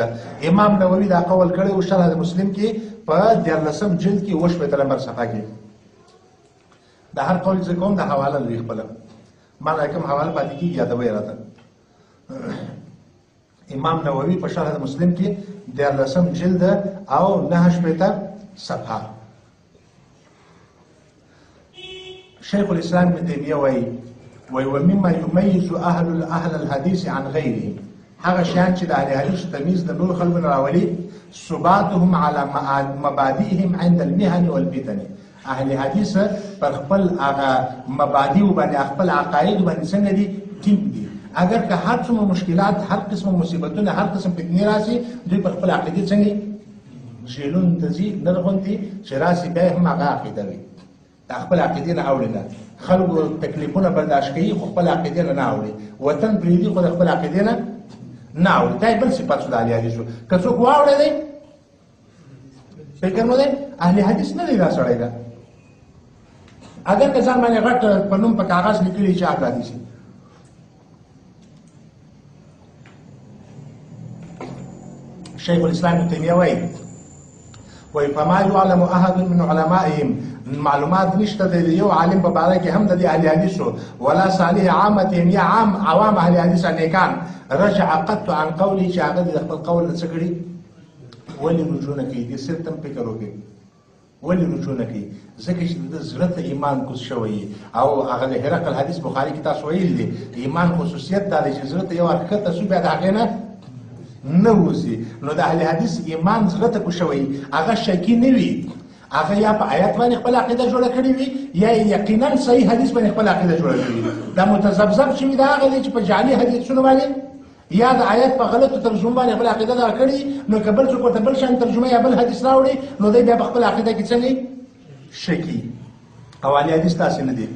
امام نووي دا قول کړی او شرح مسلم کې په 14 جلد کې وش په تلمر صفحه کې دا هر قول څه کوم د حواله لري خپل ما کوم حواله پاتې کې یادوي راته امام نووي په شرح مسلم کې 14 جلد او 9 صفحه شيخ الاسلام ابن تيميه وي ومما يميز اهل الحديث عن غيرهم هغه شان چې د اهل حدیث تمیز د نور خلکو نه راولي ثباتهم على مبادئهم عند المهن والفتن اهل حدیث پر خپل هغه مبادئ باندې خپل عقاید باندې څنګه دي ټینګ دي اگر که هر څومره مشکلات هر قسم مصیبتونه هر قسم فتنې راشي دوی پر خپل عقیده څنګه جیلون تزي نرغونتي چې راشي به هم هغه عقیده وي د خپل عقیده نه اوري خلکو تکلیفونه برداشت کوي خپل عقیده نه اوري وطن پریدي خو خپل عقیده نه ناو دا بل صفات د اهل حدیث که څوک واوري دی فکر مو دی اهل حدیث نه دی دا سړی دا اگر که ځان باندې غټ په نوم په کاغذ لیکلي چې اهل حدیث شیخ الاسلام ابن تیمیه وایي فما يعلم احد من علمائهم معلومات نشته د یو عالم په باره کې هم د اهل حدیثو ولا صالح عامتهم یا عوام اهل حدیث نیکان رجع قط عن قولي چې هغه د خپل قول څه کړي ولې رجوع نه کوي دې صرف تم فکر وکړي ولې رجوع نه کوي ځکه چې د زړه ته ایمان کوز شوی او هغه د هرقل حدیث بخاري کې تاسو ویل دي ایمان خصوصیت دا دی چې زړه ته یو حرکت تاسو بیا د هغې نه نه وځي نو د اهل حدیث ایمان زړه ته کو شوی هغه شکی نه وي هغه یا په آیات باندې خپل عقیده جوړه کړې وي یا یقینا صحیح حدیث باندې خپل عقیده جوړه کړې وي دا متذبذب شوی دا هغه دی چې په جعلي حدیثونو باندې یا د آیات په غلطو ترجمه باندې خپل عقیده دا کړي نو کبل څوک ورته بل شان ترجمه یا بل حدیث راوړي نو دی بیا په خپل عقیده کې څنګه شکی او اهل حدیث تاسو نه دي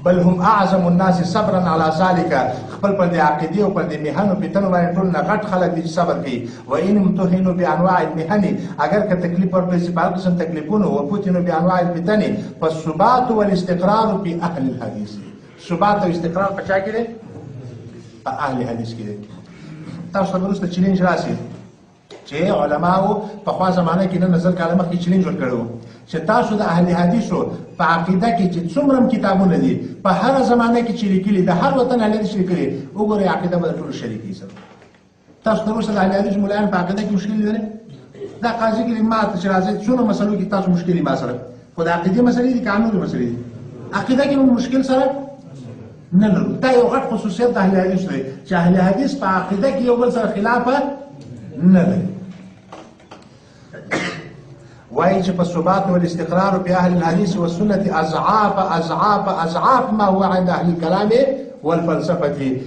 بل هم اعظم الناس صبرا على ذلك خپل پر د عقیده او پر د مهنو په تنو باندې ټول نه غټ خلک دي صبر کوي و ان امتحنوا بانواع المهن اگر که تکلیف پر پرنسپل قسم تکلیفونه او پوتینو بانواع الفتن فالثبات والاستقرار في اهل الحديث ثبات او استقرار په چا کې دي په اهل حدیث کې دي تاسو ورسته چیلنج راسي چې علماو په خوا زمانه کې نه نظر کلمه کې چیلنج ورکړو چې تاسو د اهل حدیثو په عقیده کې چې څومره کتابونه دي په هر زمانه کې چې لیکلي د هر وطن اهل حدیث لیکلي وګورئ عقیده به ټول شریکي سره تاسو دروسه د اهل حدیث مولایان په عقیده کې مشکل لري دا قاضي کې ما ته چې راځي څونه مسلو کې تاسو مشکل ما سره خو د عقیده مسلې دي قانوني مسلې دي عقیده کې مشکل سره نه لرو دا یو غټ خصوصیت د اهل حدیث دی چې اهل حدیث په عقیده کې یو بل سره خلاف نه لري وایي چې په ثبات او الاستقرار په اهل الحديث والسنه اضعاف ما هو عند اهل الكلام والفلسفه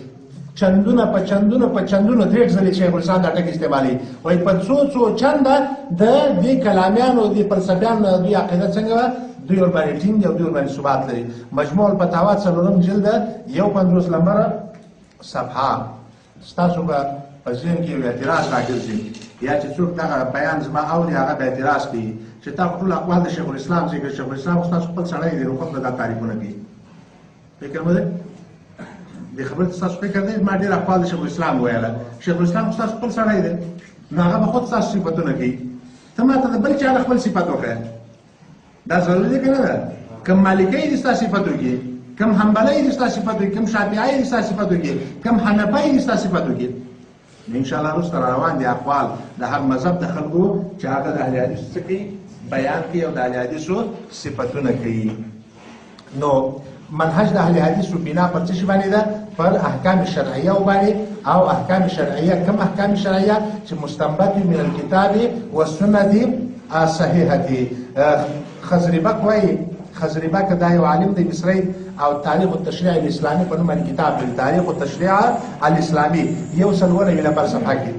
چندونه په چندونه ډېر ځلې شیخ الاسلام دا ټکی استعمالي وایي په څو چنده د دې کلامیانو د فلسفیانو د عقیده څنګه دوی ور باندې ټینګ او دوی ور باندې ثبات لري مجموع الفتاوا څلورم جلد 150 نمبر صفحه ستاسو په ځین کې اعتراض راګرځي یا چې څوک دا بیان زما اوري هغه به اعتراض کوي چې تاسو ټول اقوال د شیخ الاسلام ذکر شیخ الاسلام تاسو خپل سړی دی نو خپل دا تعریفونه کوي فکر مده د خبرت تاسو فکر دی ما ډیر اقوال د شیخ الاسلام ویاله شیخ الاسلام تاسو خپل سړی دی نو هغه به خود تاسو صفاتونه کوي ته ماته د بل چا خپل صفات وکړه دا ضروري دی کنه کم مالکی دي تاسو صفات وکړي کم حنبلی دي تاسو صفات وکړي کم شافعی دي تاسو صفات وکړي کم حنفی دي تاسو صفات وکړي ان شاء الله رسته روان دي اقوال د هر مذهب د خلکو چې هغه د اهل حدیث څخه بیان کوي او د اهل حدیثو صفاتونه کوي نو منهج د اهل حدیثو بنا پر څه باندې ده پر احکام شرعیه باندې او احکام شرعیه کوم احکام شرعیه چې مستنبط من الكتاب والسنه الصحيحه خزربک وایي خزربک دا یو عالم دی مصری او تاریخ التشریع الاسلامي په نوم باندې کتاب دی تاریخ التشریع الاسلامي یو سلوونه ویل پر صفحه کې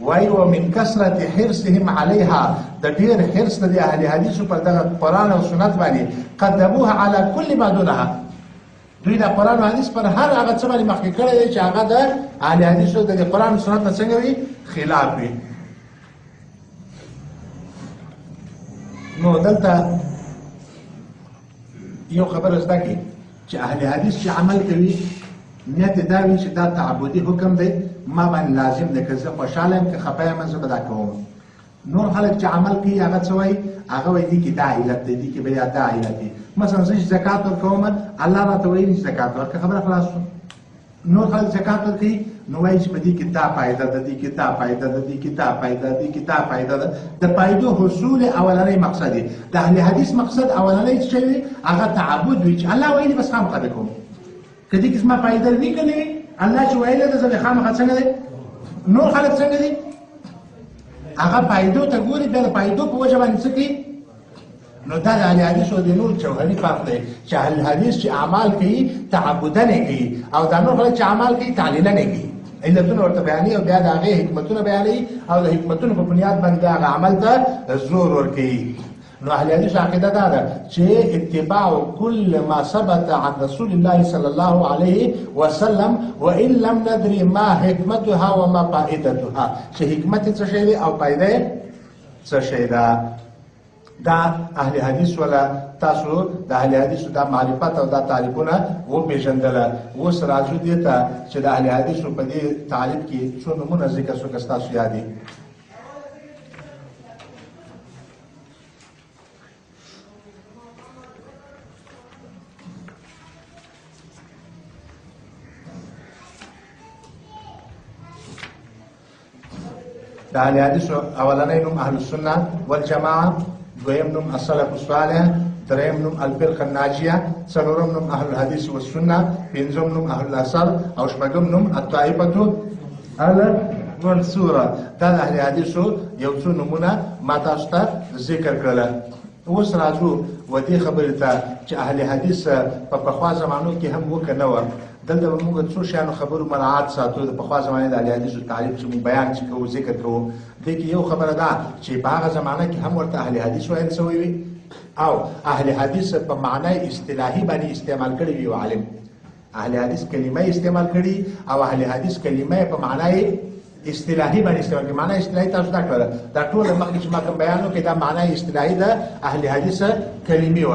وایي ومن کثرت حرصهم عليها د ډیر حرص د اهل حدیث پر دغه قران او سنت باندې قدموها على كل ما دونها دوی د قران او حدیث پر هر هغه څه باندې مخکې کړی دی چې هغه د اهل حدیثو د قران او سنت څنګه وي خلاف وي نو دلته یو خبر زده کی چې اهل حدیث چې عمل کوي نیت دا وي چې دا تعبدي حکم دی ما باندې لازم دی که زه خوشاله یم که خفه یم زه به دا کوم نور خلک چې عمل کوي هغه څه وایي هغه وایي دي کې دا علت دی دي کې بیا دا علت دی مثلا زه زکات ورکوم الله راته وایي زکات ورکړه خبره خلاص نور خلک زکات ورکوي نو وایي چې په دې کې دا فایده ده دې کې دا فایده ده دې کې دا فایده دې کې دا فایده ده د فایدو حصول اولنی مقصد دی د اهل حدیث مقصد اولنی څه وي هغه تعبد وي چې الله وایي بس خامخا به کوم کدی کس ما فایده وی کني الله چې وایي د زله خامخا څنګه دی نور خلک څنګه دي هغه فایدو ته ګوري د فایدو په وجه باندې څه کوي نو دا د اهل حدیث او د نور جوهري فرق دی چې اهل حدیث چې اعمال کوي تعبدن کوي او دا نور خلک چې اعمال کوي تعلیلن کوي علتونه ورته بیانې او بیا د هغې حکمتونه بیانې او د حکمتونو په بنیاد باندې هغه عمل ته زور ورکوي نو اهل حدیث عقیده دا ده چې اتباع كل ما ثبت عن رسول الله صلی الله علیه وسلم وان لم ندري ما حکمتها وما فائدتها، چې حکمت څه شی دی او فائده څه شی ده. دا اهل حدیث ولا تاسو د اهل حدیث دا معرفت او دا تعریفونه و پیژندله. اوس راځو دې ته چې د اهل حدیث په دې تعریف کې څو نمونه ذکر شو که تاسو یادې. د اهل حدیث اولنی نوم اهل السنه والجماعه، دویم نوم السلف الصالح، دریم نوم الفرقه الناجیه، څلورم نوم اهل الحدیث والسنه، پنځم نوم اهل الاثر او شپږم نوم الطائفه المنصوره. دا د اهل حدیثو یو څو نومونه ما تاسو ته ذکر کړل. اوس راځو و دې خبرې ته چې اهل حدیث په پخوا زمانو کې هم وکړه نه وه. دلته به موږ څو شیانو خبرو مراعات ساتو. د پخوا زمانې د اهل حدیثو تعریف چې موږ بیان چې کوو ذکر کوو، دې کې یو خبره ده چې په هغه زمانه کې هم ورته اهل حدیث ویل سوی وي او اهل حدیث په معنی اصطلاحي باندې استعمال کړی وي. عالم اهل حدیث کلمه استعمال کړي او اهل حدیث کلمه په معنی اصطلاحي باندې استعمال کړي. معنی اصطلاحي تاسو دا کړل، دا ټول مخکې چې ما کوم بیان وکړ دا معنی اصطلاحي ده اهل حدیث کلمې و.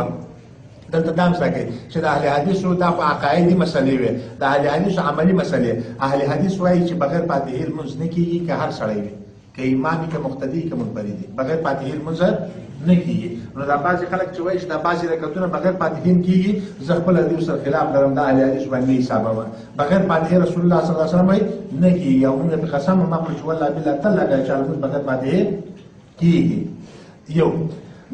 دلته دا هم ساکي چې د اهل حدیثو دا خو عقایدي مسلې وي، د اهل حدیثو عملي مسلې. اهل حدیث وایي چې بغیر فاتحې لمونځ نه کېږي، که هر سړی وي، که امام که مقتدي که منفرد وي، بغیر فاتحې لمونځ نه کېږي. نو دا بعضې خلک چې وایي چې دا بعضې رکعتونه بغیر فاتحې هم کېږي، زه خپل حدیث سره خلاف لرم. دا اهل حدیث باندې حسابوه، بغیر فاتحې رسول الله صلی الله علیه وسلم وایي نه کېږي. او موږ په قسم ما کړو چې والله بالله تعالی دا چې لمونځ بغیر فاتحې کېږي. یو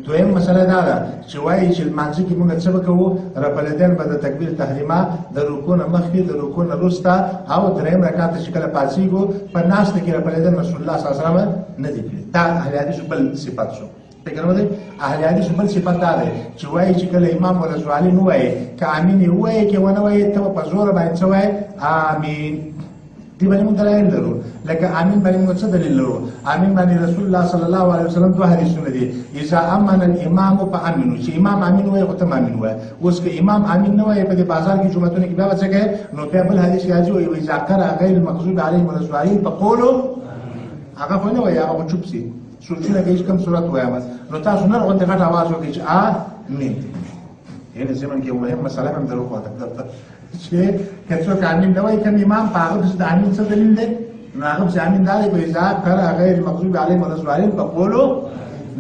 دویم مسله دا ده چې وایي چې لمانځه کې موږ څه به کوو؟ رفع الیدین به د تکبیر تحریمه د رکوع نه مخکې، د رکوع نه وروسته او دریم رکعت چې کله پاڅېږو په ناسته کې رفع الیدین رسول الله صلی الله علیه وسلم نه دي کړي. دا اهل حدیثو بل صفت شو. فکر مو دی اهل حدیثو بل صفت دا دی چې وایي چې کله امام ولا سوالي نه وایي، که امین یې ووایي که ونه وایي، ته په زوره باندې څه وایي؟ امین. دې باندې موږ دلایل لرو. لکه امین باندې موږ څه دلیل لرو؟ امین باندې رسول الله صلی الله علیه وسلم دوه حدیثونه دي. اذا امن الامام فامنوا، چې امام امین وایي خو ته امین وایي. اوس که امام امین نه وایي په دې بازار کې جمعتونه کې بیا به څه کوي؟ نو بیا بل حدیث راځي وایي اذا قرأ غیر المغضوب علیهم ولا الضالین فقولوا، هغه خو نه وایي، هغه چوپ سي سوچونه کوي چې کوم صورت وایم. نو تاسو نه غونډه غټ आवाज وکړئ چې امین. یعنې زمون کې مهم مسله هم درو خواته چې کڅو امین نه وایي کوم امام په هغه د امین څه دلیل دی؟ نو هغه چې امین دا دی په اذا قرأ غیر المغضوب علیهم ولا الضالین فقولوا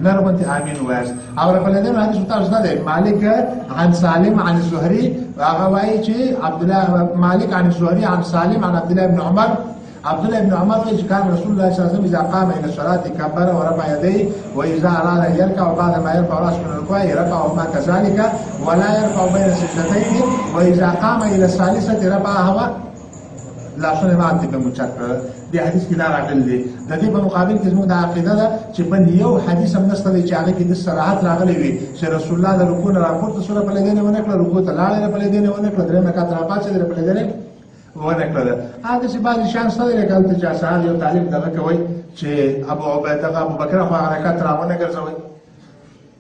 نربت امین وایس. او رفع الیدین حدیث تاسو نه دی. مالک عن سالم عن الزهري، هغه وایي چې عبد الله مالک عن الزهري عن سالم عن عبد الله بن عمر. عبد الله بن عمر وایي چې كان رسول الله صلی الله علیه وسلم اذا قام الى الصلاه كبر ورفع يديه واذا اراد ان يركع بعد ما يرفع راسه من الركوع يرفع ما كذلك ولا يرفع بين السجدتين واذا قام الى الثالثه رفعها لاسونه باندې په مچک. دې حدیث کې دا راغلی دی. د دې په مقابل کې زموږ د عقیده ده چې بل یو حدیث هم نشته دی چې هغه کې د صراحت راغلی وي چې رسول الله د رکوع نه راپورته سوره په لیدنې ونه کړه، رکوع ته لاړې په لیدنې ونه کړه، درېیم رکعت راپاڅېد په لیدنې ونه کړه. هغه چې بعضې شیان شته دی لکه هلته چې اصحاب یو طالب دغه کوي چې ابو بکر خو هغه رکعت راونه ګرځوئ.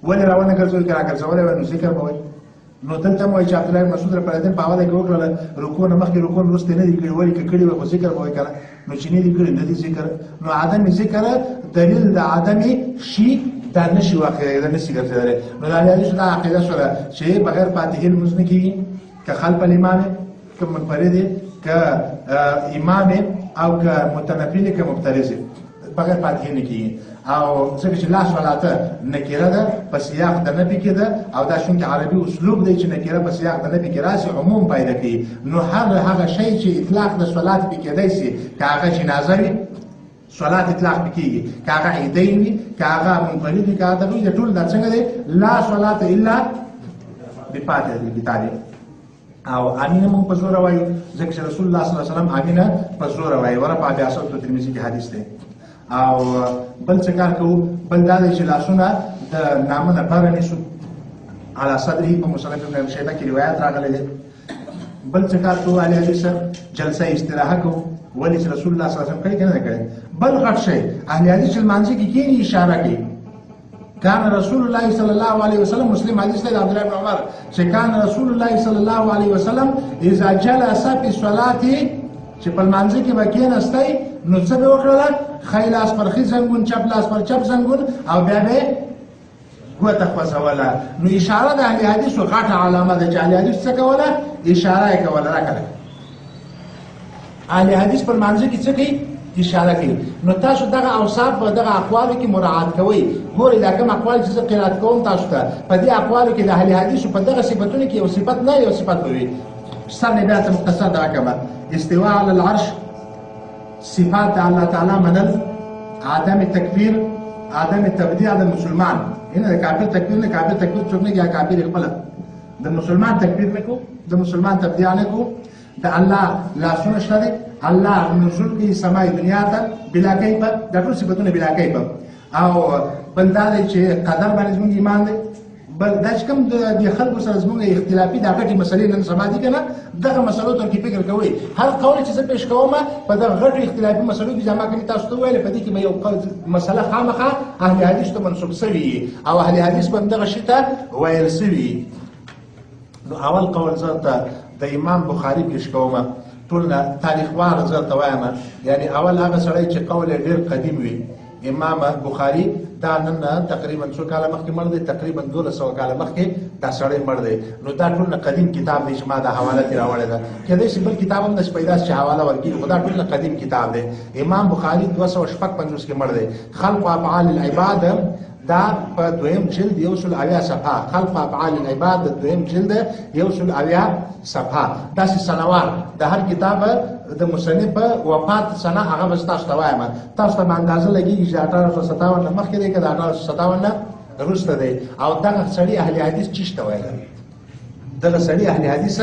ولې راونه ګرځوئ؟ که راګرځولی وی نو ذکر به وایي. نو دلته مو چې عبد الله بن مسعود رضی الله عنه په وکړه رکوع نه مخکې رکوع وروسته نه دي کړي، ولې که کړي وي خو ذکر به وایي که نه. نو چې نه دي کړي نه دي ذکر. نو عدم ذکر دلیل د عدم شي دا نشي واقع نشي ګرځېدلی. نو د اهل حدیثو دا عقیده شوله چې بغیر فاتحې لمونځ نه کېږي، که خلف الامام که منفرد که امام او که متنفل که مفترض بغیر فاتحې نه کېږي. او ځکه چې لا صلاته نکره ده په سیاق د نفي کې ده، او دا چونکې عربي اسلوب دی چې نکره په سیاق د نفي کې راشي عموم پیدا کوي. نو هغه شی چې اطلاق د صلات پې کېدی سي، که هغه جنازه وي صلات اطلاق پې کېږي، که هغه عیدین وي، که هغه منفرد وي، که هغه دغه وي، د ټول دا څنګه دی؟ لا صلاته الا بفاتحة الكتاب. او امینه مونږ په زوره وایو ځکه چې رسول الله صلی الله علیه وسلم امینه په زوره وایي. ورفع بعصا ترمذي کې حدیث دی. او بل څه کار کوو؟ بل دا دی چې لاسونه د نامه نه بره نیسو. علی صدره په مصنف ابن ابي شیبه کې روایت راغلی دی. بل څه کار کوو؟ اهل حدیث جلسه استراحه کوو. ولې چې رسول الله صلی الله علیه وسلم کړی که نه کړی؟ بل غټ شی اهل حدیث چې لمانځه کې کېني اشاره کوي. كان رسول الله صلی الله علیه وسلم مسلم حدیث دی عبد الله بن عمر چې کان رسول الله صلی الله علیه وسلم اذا جلس في الصلاه چې په مانځ کې وکیناستای نو څه به وکړه خیل اس پر خې زنګون چپ لاس پر چپ زنګون او بیا به ګوته خوځوله نو اشاره د اهل حدیثو غټه علامه ده چې اهل حدیث څه کوله اشاره یې کوله راکړه اهل حدیث پر مانځ کې څه کوي اشاره کوي نو تاسو دغه اوصاف په دغه اقوالو کې مراعات کوئ ګورئ دا کوم اقوال چې زه قرات کوم تاسو ته په دې اقوالو کې د اهل حدیثو په دغه صفاتونو کې یو صفت نه یو صفت وي سر نه بیا ته مختصر دا کومه استواء علی العرش صفات الله تعالی منل عدم تکفیر عدم تبدیع د مسلمان ان د کافر تکفیر نه کافر تکفیر څوک نه یا کافر خپل د مسلمان تکفیر نه کو د مسلمان تبدیع نه کو د الله لاسونه شته الله نزول کی سماي دنیا ته بلا کیف د ټول صفاتونه بلا کیف او بلدار چې قدر باندې زموږ ایمان دی بل دا چې کوم د خلکو سره زموږ اختلافي د غټي مسلې نن سبا دي کنه دغه مسلو ته کې فکر کوي هر قول چې زه پېښ کوم په دغه غټي اختلافي مسلو کې جمع کوي تاسو ته ویل په دې کې یو مسله خامخه اهل حدیث ته منسوب شوی او اهل حدیث په دغه شته ویل شوی نو اول قول زړه د امام بخاری پېښ کوم ټول تاریخ وار زړه وایم یعنی اول هغه سړی چې قول ډیر قدیم وي امام بخاری دا نن تقریبا څو کاله مخکې مړ دی تقریبا 1200 کاله مخکې دا سړی مړ دی نو دا ټول قدیم کتاب دی چې ما دا حواله دی راوړی ده کله چې بل کتاب هم نش پیدا چې حواله ورکړي خدا ټول قدیم کتاب دی امام بخاری 255 کې مړ دی خلق افعال العباد دا په دویم جلد یو سل اویا صفحه خلق افعال العباد دویم جلد یو سل اویا صفحه دا سنوات د هر کتاب د مصنف وفات سنه هغه تاسو ته وایم تاسو ته اندازه لګیږي چې 1857 مخکې دی که 1857 وروسته دی او دغه سړی اهل حدیث چیشته وایي دغه سړی اهل حدیث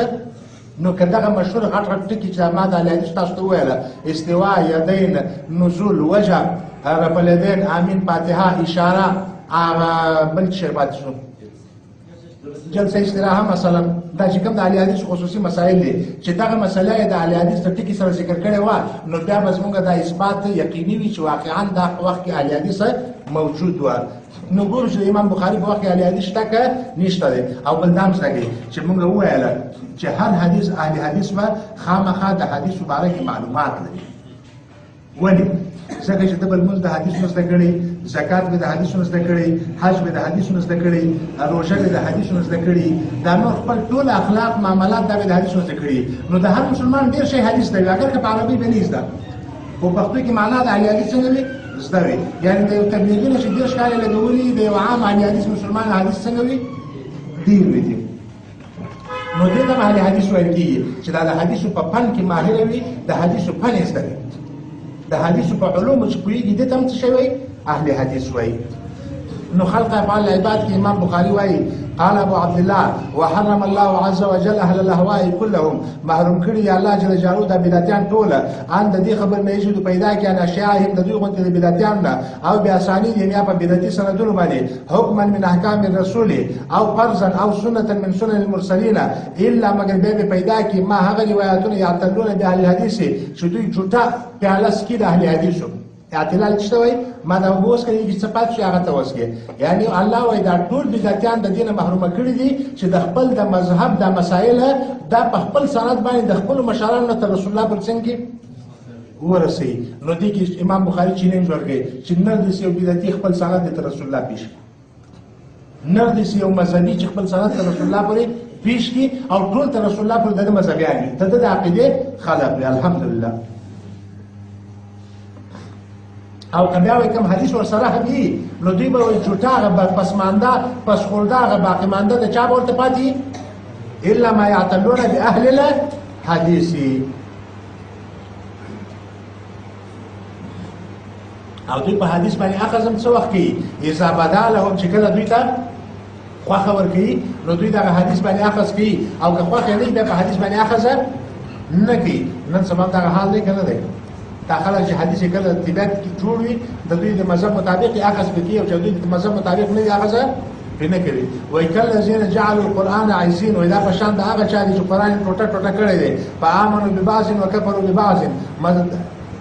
نو کداغه مشهور غټ غټ ټکی چې ما د اهل حدیث تاسو ته ویل استواء یدین نزول وجه رب الیدین امین فاتحه اشاره بل شی پاتې شو جلسه استراحه مثلا دا چې کوم د اهل حدیث خصوصي مسائل دي چې دغه مسله د اهل حدیث ته ټکی سره ذکر کړي و نو بیا به موږ دا اثبات یقیني وي چې واقعا دا وخت کې اهل حدیث موجود و نو ګورو چې امام بخاری په وخت کې اهل حدیث تک نشته دی او بل دام څنګه چې موږ وویل چې هر حدیث اهل حدیث ما خامخا د حدیث مبارک معلومات لري ولی ځکه چې د بل موږ د حدیث نو زده کړي زکات به د حدیث نو زده کړي حج به د حدیث نو زده کړي روزه به د حدیث نو زده کړي دا نور خپل ټول اخلاق معاملات د حدیث نو زده کړي نو د هر مسلمان ډیر شي حدیث دی اگر که په عربي باندې زده په پښتو کې معنا د حدیث څنګه وي زده وي یعنی د تبلیغي نشي ډیر ښکاري لګولي د یو عام حدیث مسلمان حدیث څنګه وي ډیر وي نو دې ته اهل حدیث وایي چې دا د حدیث په فن کې ماهر وي د حدیث فن زده د حدیث په علوم چې کوي د تم څه شوی اهل حدیث وایي نو خلق افعال العباد کې امام بخاری وایي قال ابو عبد الله وحرم الله عز وجل اهل الاهواء كلهم محروم کړي الله جل جلاله د بدعتيان ټول ان د دې خبر نه یشو پیدا کې ان اشیاء هم د دوی غونډه د بدعتيان نه او بیا ثاني یعنی په بدعتي سندونو باندې حکما من احکام الرسول او فرضا او سنه من سنن المرسلين الا مگر به پیدا کې ما هغه روایتونه یعتلون به اهل حدیث چې دوی جوړه پیاله سکی د اهل حدیثو اعتلال څه وای ما دا وګوس کړي چې صفات شي هغه توسکه یعنی الله وای دا ټول بدعتيان د دینه محروم کړي دي چې د خپل د مذهب د مسائل د خپل سند باندې د خپل مشرانو ته رسول الله پر څنګه ورسي نو دي کې امام بخاری چې نیم ورګي چې نه د سیو بدعتي خپل سند ته رسول الله پیش نه د سیو مذهبي چې خپل سند ته رسول الله پرې پیش کی او ټول ته رسول الله پر د مذهبيان دي ته د عقیده خلاف الحمدلله او کبیا وای کوم حدیث ور سره دی نو دوی به وای چوټا غ پسماندا پس خوردا غ باقی مانده د چا ورته پاتې الا ما يعتلون باهل الحديث او دوی په حدیث باندې اخذم څه وخت کې اذا بدالهم چې کله دوی ته خو خبر کوي نو دوی دا حدیث باندې اخذ کوي او که خو نه به په حدیث باندې اخذ نه کوي نن سبا دا حال دی کنه دی داخله چې حدیث کله تبعت کی جوړ وي د دوی د مذهب مطابق اخذ کوي او چې دوی د مذهب مطابق نه اخذ نه کوي وای کله زین جعلوا القران عايزين ودا په شان دا هغه چا چې قران ټوټه ټوټه کړی دی فآمنوا ببعض وكفروا ببعض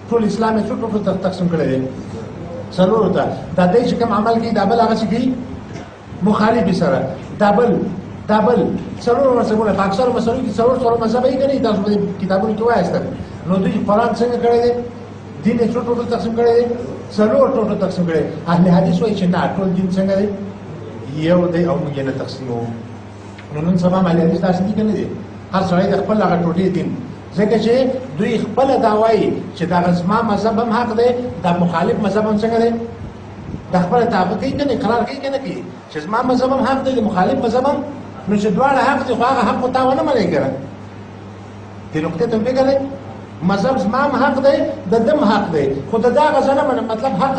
ټول اسلام څو ټوټه تقسیم کړی دی ضرورت دا دې چې کوم عمل کوي دا بل هغه شي مخالف سره دبل څلور مذهبونه په اکثر مسلو کې څلور مذهب یې کوي تاسو په کتابونو کې وایستل نو دوی قرآن څنګه کړی دی دین یې ټوټل تقسیم کړی دی څلور ټوټل تقسیم کړی اهل حدیث وایي چې نه ټول دین څنګه دی یو دی او موږ یې نه تقسیموو نو نن سبا اهل حدیث داسې دي که نه دي هر سړی د خپل هغه ټوټې دین ځکه چې دوی خپله دا وایي چې دغه زما مذهب هم حق دی دا مخالف مذهب هم څنګه دی د خپله تابع کوي که نه اقرار کوي که نه کوي چې زما مذهب هم حق دی د مخالف مذهب هم نو چې دواړه حق دي خو هغه حق خو تا ونه منې کړه دې نقطې ته فکر دی مذهب زما هم حق دی د ده هم حق دی خو د دا هغه زه نه منم مطلب حق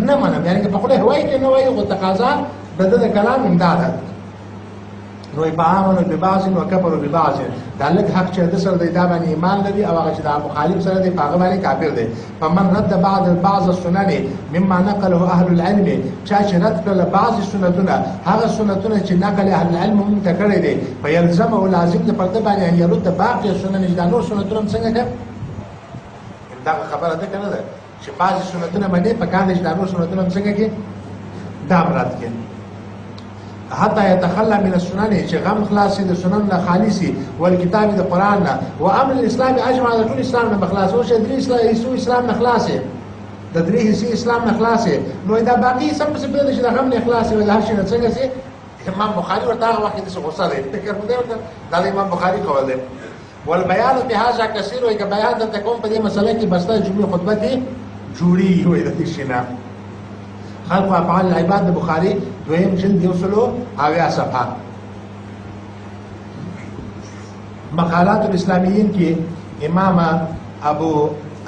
نه منم یعنې که په خوله وایي که نه وایي خو تقاضا د ده د کلام همدا ده نو فآمنوا ببعض وكفروا ببعض دا لږ حق چې د سره دی دا باندې ایمان لري او هغه چې د مخالف سره دی په هغه باندې کافر دی فمن رد بعض السنن مما نقله اهل العلم چا چې رد کړل بعض سنتونه هغه سنتونه چې نقل اهل العلم هم ته کړی دی فیلزمه لازم دی پر ده باندې ان يرد باقي السنن چې دا نور سنتونه هم څنګه ده دا خبره ده کنه ده چې بعض سنتونه باندې په کار دي چې دا نور سنتونه هم څنګه کې دا مراد کې حتى يتخلى من السنن چې غم خلاصي د سنن نه خالصي والکتاب د قران نه او امر الاسلام اجمع د ټول اسلام نه خلاص او چې درې اسلام نه خلاصي د درې حصے اسلام نه خلاصي نو دا باقي سم څه په دې چې غم نه خلاصي ول هر شي څنګه سي امام بخاري ورته هغه وخت د غصه دی فکر مو دی دا امام بخاري قول دی والبيان بهذا كثير او بیان د کوم په دې مسله کې بسته جمله خطبه دي جوړي وي د شینا خلق افعال العباد د بخاري دویم جلد یوسلو اویا صفحه مقالات الاسلامیین کې امام ابو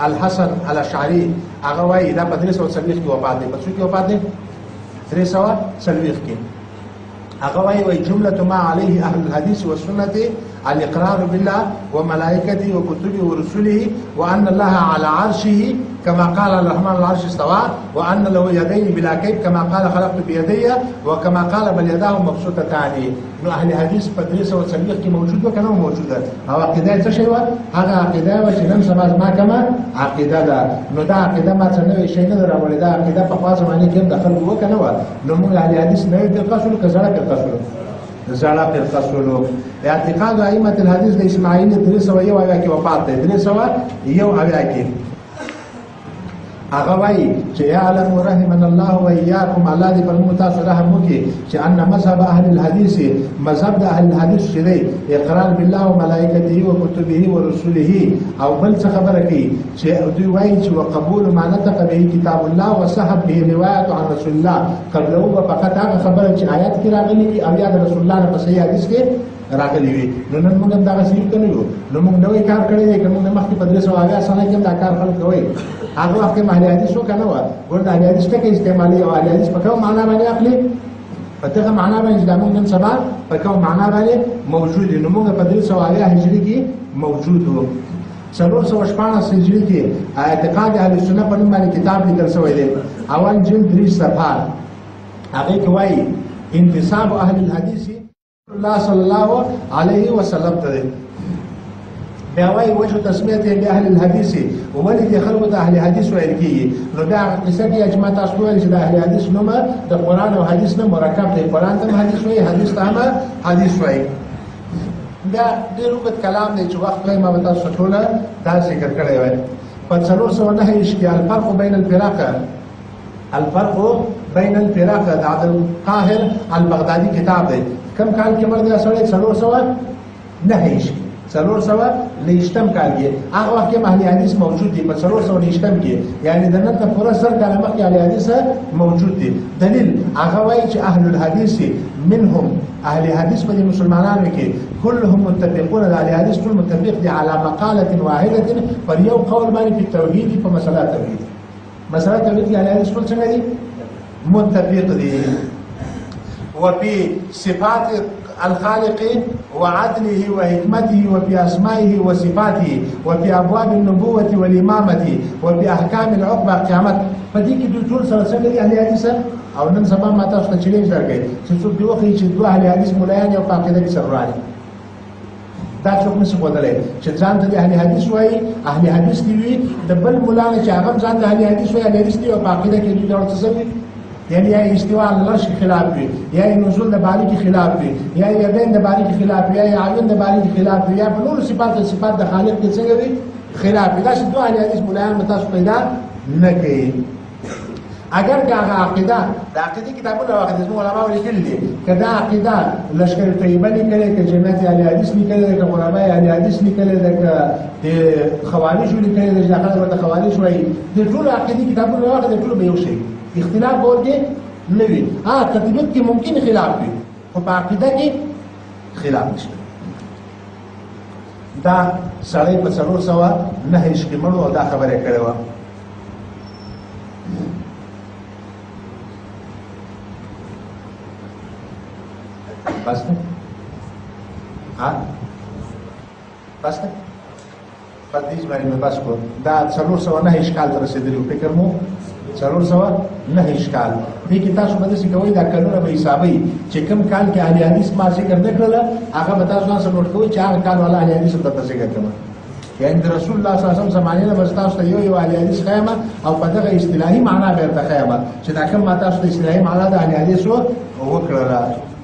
الحسن الاشعری هغه وايي دا په 340 کې وفات دي په څو کې وفات دي 340 کې هغه وايي جمله ما عليه اهل الحديث والسنه الاقرار بالله وملائكته وكتبه ورسله وان الله على عرشه كما قال الرحمن العرش استوى وان له يدين بلا كيف كما قال خلقت بيدي وكما قال بل يداه مبسوطتان نو اهل حديث په 340 کې موجود و کنه موجود ده او عقیده څه شی و هغه عقیده و چې نن سبا ما کما عقیده ده نو دا عقیده ما څه نه شي نه راوړي دا عقیده په خاصه باندې کې دخل وکنه و نو موږ اهل حدیث نه دي قصول کزړه کې قصول زړه پر قصولو اعتقاد ائمه الحديث د اسماعیل 301 اویا کې وفات ده 301 اویا کې هغه وایي چې يعلم رحمنا الله واياكم الله دې پر موږ تاسو رحم وکړي چې ان مذهب اهل الحديث مذهب د اهل الحديث شری اقرار بالله وملائكته وكتبه ورسله او بل څه خبره کوي چې دوی وایي چې وقبول ما نطق به کتاب الله وصحب به روایت عن رسول الله قبله فقط هغه خبره چې آیات کې راغلي دي او یا د رسول الله په صحیح حدیث کې راغلي وي نو نن موږ دا غسیل کنه یو نو موږ نوې کار کړی دی کوم د مخکې په 300 سنه کې دا کار خلک کوي هغه وخت کې اهل حدیث وکنه و ورته اهل حدیث ته کې استعمالي او اهل حدیث په کوم معنا باندې اخلي په دغه معنا باندې د موږ نن سبا په کوم معنا باندې موجود نو موږ په 300 هجری کې موجود وو 414 هجری کې اعتقاد اهل سنت په نوم باندې کتاب لیکل شوی دی اول جلد 3 صفحه هغه کې وایي انتصاب اهل الحديث الله صلی الله علیه وسلم ته بیا وايي وجه تسمیه به اهل الحديث ولې د خلکو د اهل حدیث ویل کیږي نو دا قصه کې اجماع تاسو ویل چې د اهل حدیث نوم د قران او حدیث نه مرکب دی قران ته حدیث وایي حدیث ته حدیث وایي دا ډېر وخت کلام دی چې وخت ما تاسو ټول دا ذکر کړی وای په 409 کې الفرق بین الفرق د عبد القاهر البغدادي کتاب دی کم کال کې مرده سره 409 کال کې هغه وخت کې اهل حدیث موجود دي په 409 کې یعنی د نن ته پوره سر کلمه مخکې اهل حدیث موجود دي دلیل هغه وایي چې اهل الحديث منهم اهل حدیث په مسلمانانو کې كلهم متفقون اهل حدیث ټول متفق دي على مقاله واحده پر یو قول باندې په توحید په مسله توحید اهل حدیث ټول څنګه دي متفق دي وفي صفات الخالق وعدله وحكمته وفي أسمائه وصفاته وفي أبواب النبوة والإمامة وفي أحكام العقبة قيامت فديك دول سلسلة دي أهل حديث أو نن سبا ما تاسو ته چیلنج درکې چې څوک دی وخی چې دوه اهل حدیث مولایان یو فقیده کې سره راځي دا څوک نشي کولای چې ځان ته اهل حدیث وایي اهل حدیث دی وي د بل مولا چې هغه ځان ته اهل حدیث وایي اهل حدیث دی او فقیده کې دوی ورته یعنی یا استواء العرش کې خلاف وي یا نزول د باری کې خلاف وي یا یدین د باری کې خلاف وي یا عیون د باری کې خلاف وي یا په نور صفات د خالق کې څنګه وي خلاف وي دا چې دوه اهل حدیث مولایان متاسو پیدا نه کوي اگر که هغه عقیده د عقیدې کتابونه واخلې زموږ علماء لیکلي دي که دا عقیده لشکر طیبه لیکلې که جنت اهل حدیث لیکلې که غربای اهل حدیث لیکلې ده که د خوارجو لیکلې ده چې داخله ورته خوارج وایي د ټولو عقیدې کتابونه واخلې ټولو به یو شی اختلاف ورته نه وي تطبیق کې ممکن خلاف وي خو په عقیده کې خلاف نشته دا سړی په 409 کې مړو او دا خبره کړې وه بس نه بس نه پدیش باندې مې بس کو دا 409 اشکال تر رسیدلی فکر مو 409 اشکال دې کې تاسو باندې څه کوي دا کلونه به حسابي چې کوم کال کې اهل حدیث ما ذکر نکړل هغه به تاسو نه نوٹ کوئ چې هغه کال ولا اهل حدیث ته ذکر کړم یعنی رسول الله صلی الله علیه وسلم زمانه له مستاسو یو اهل حدیث خیمه او په دغه اصطلاحي معنا به ته خیمه چې دا کوم تاسو د اصطلاحي معنا د اهل حدیث وکړه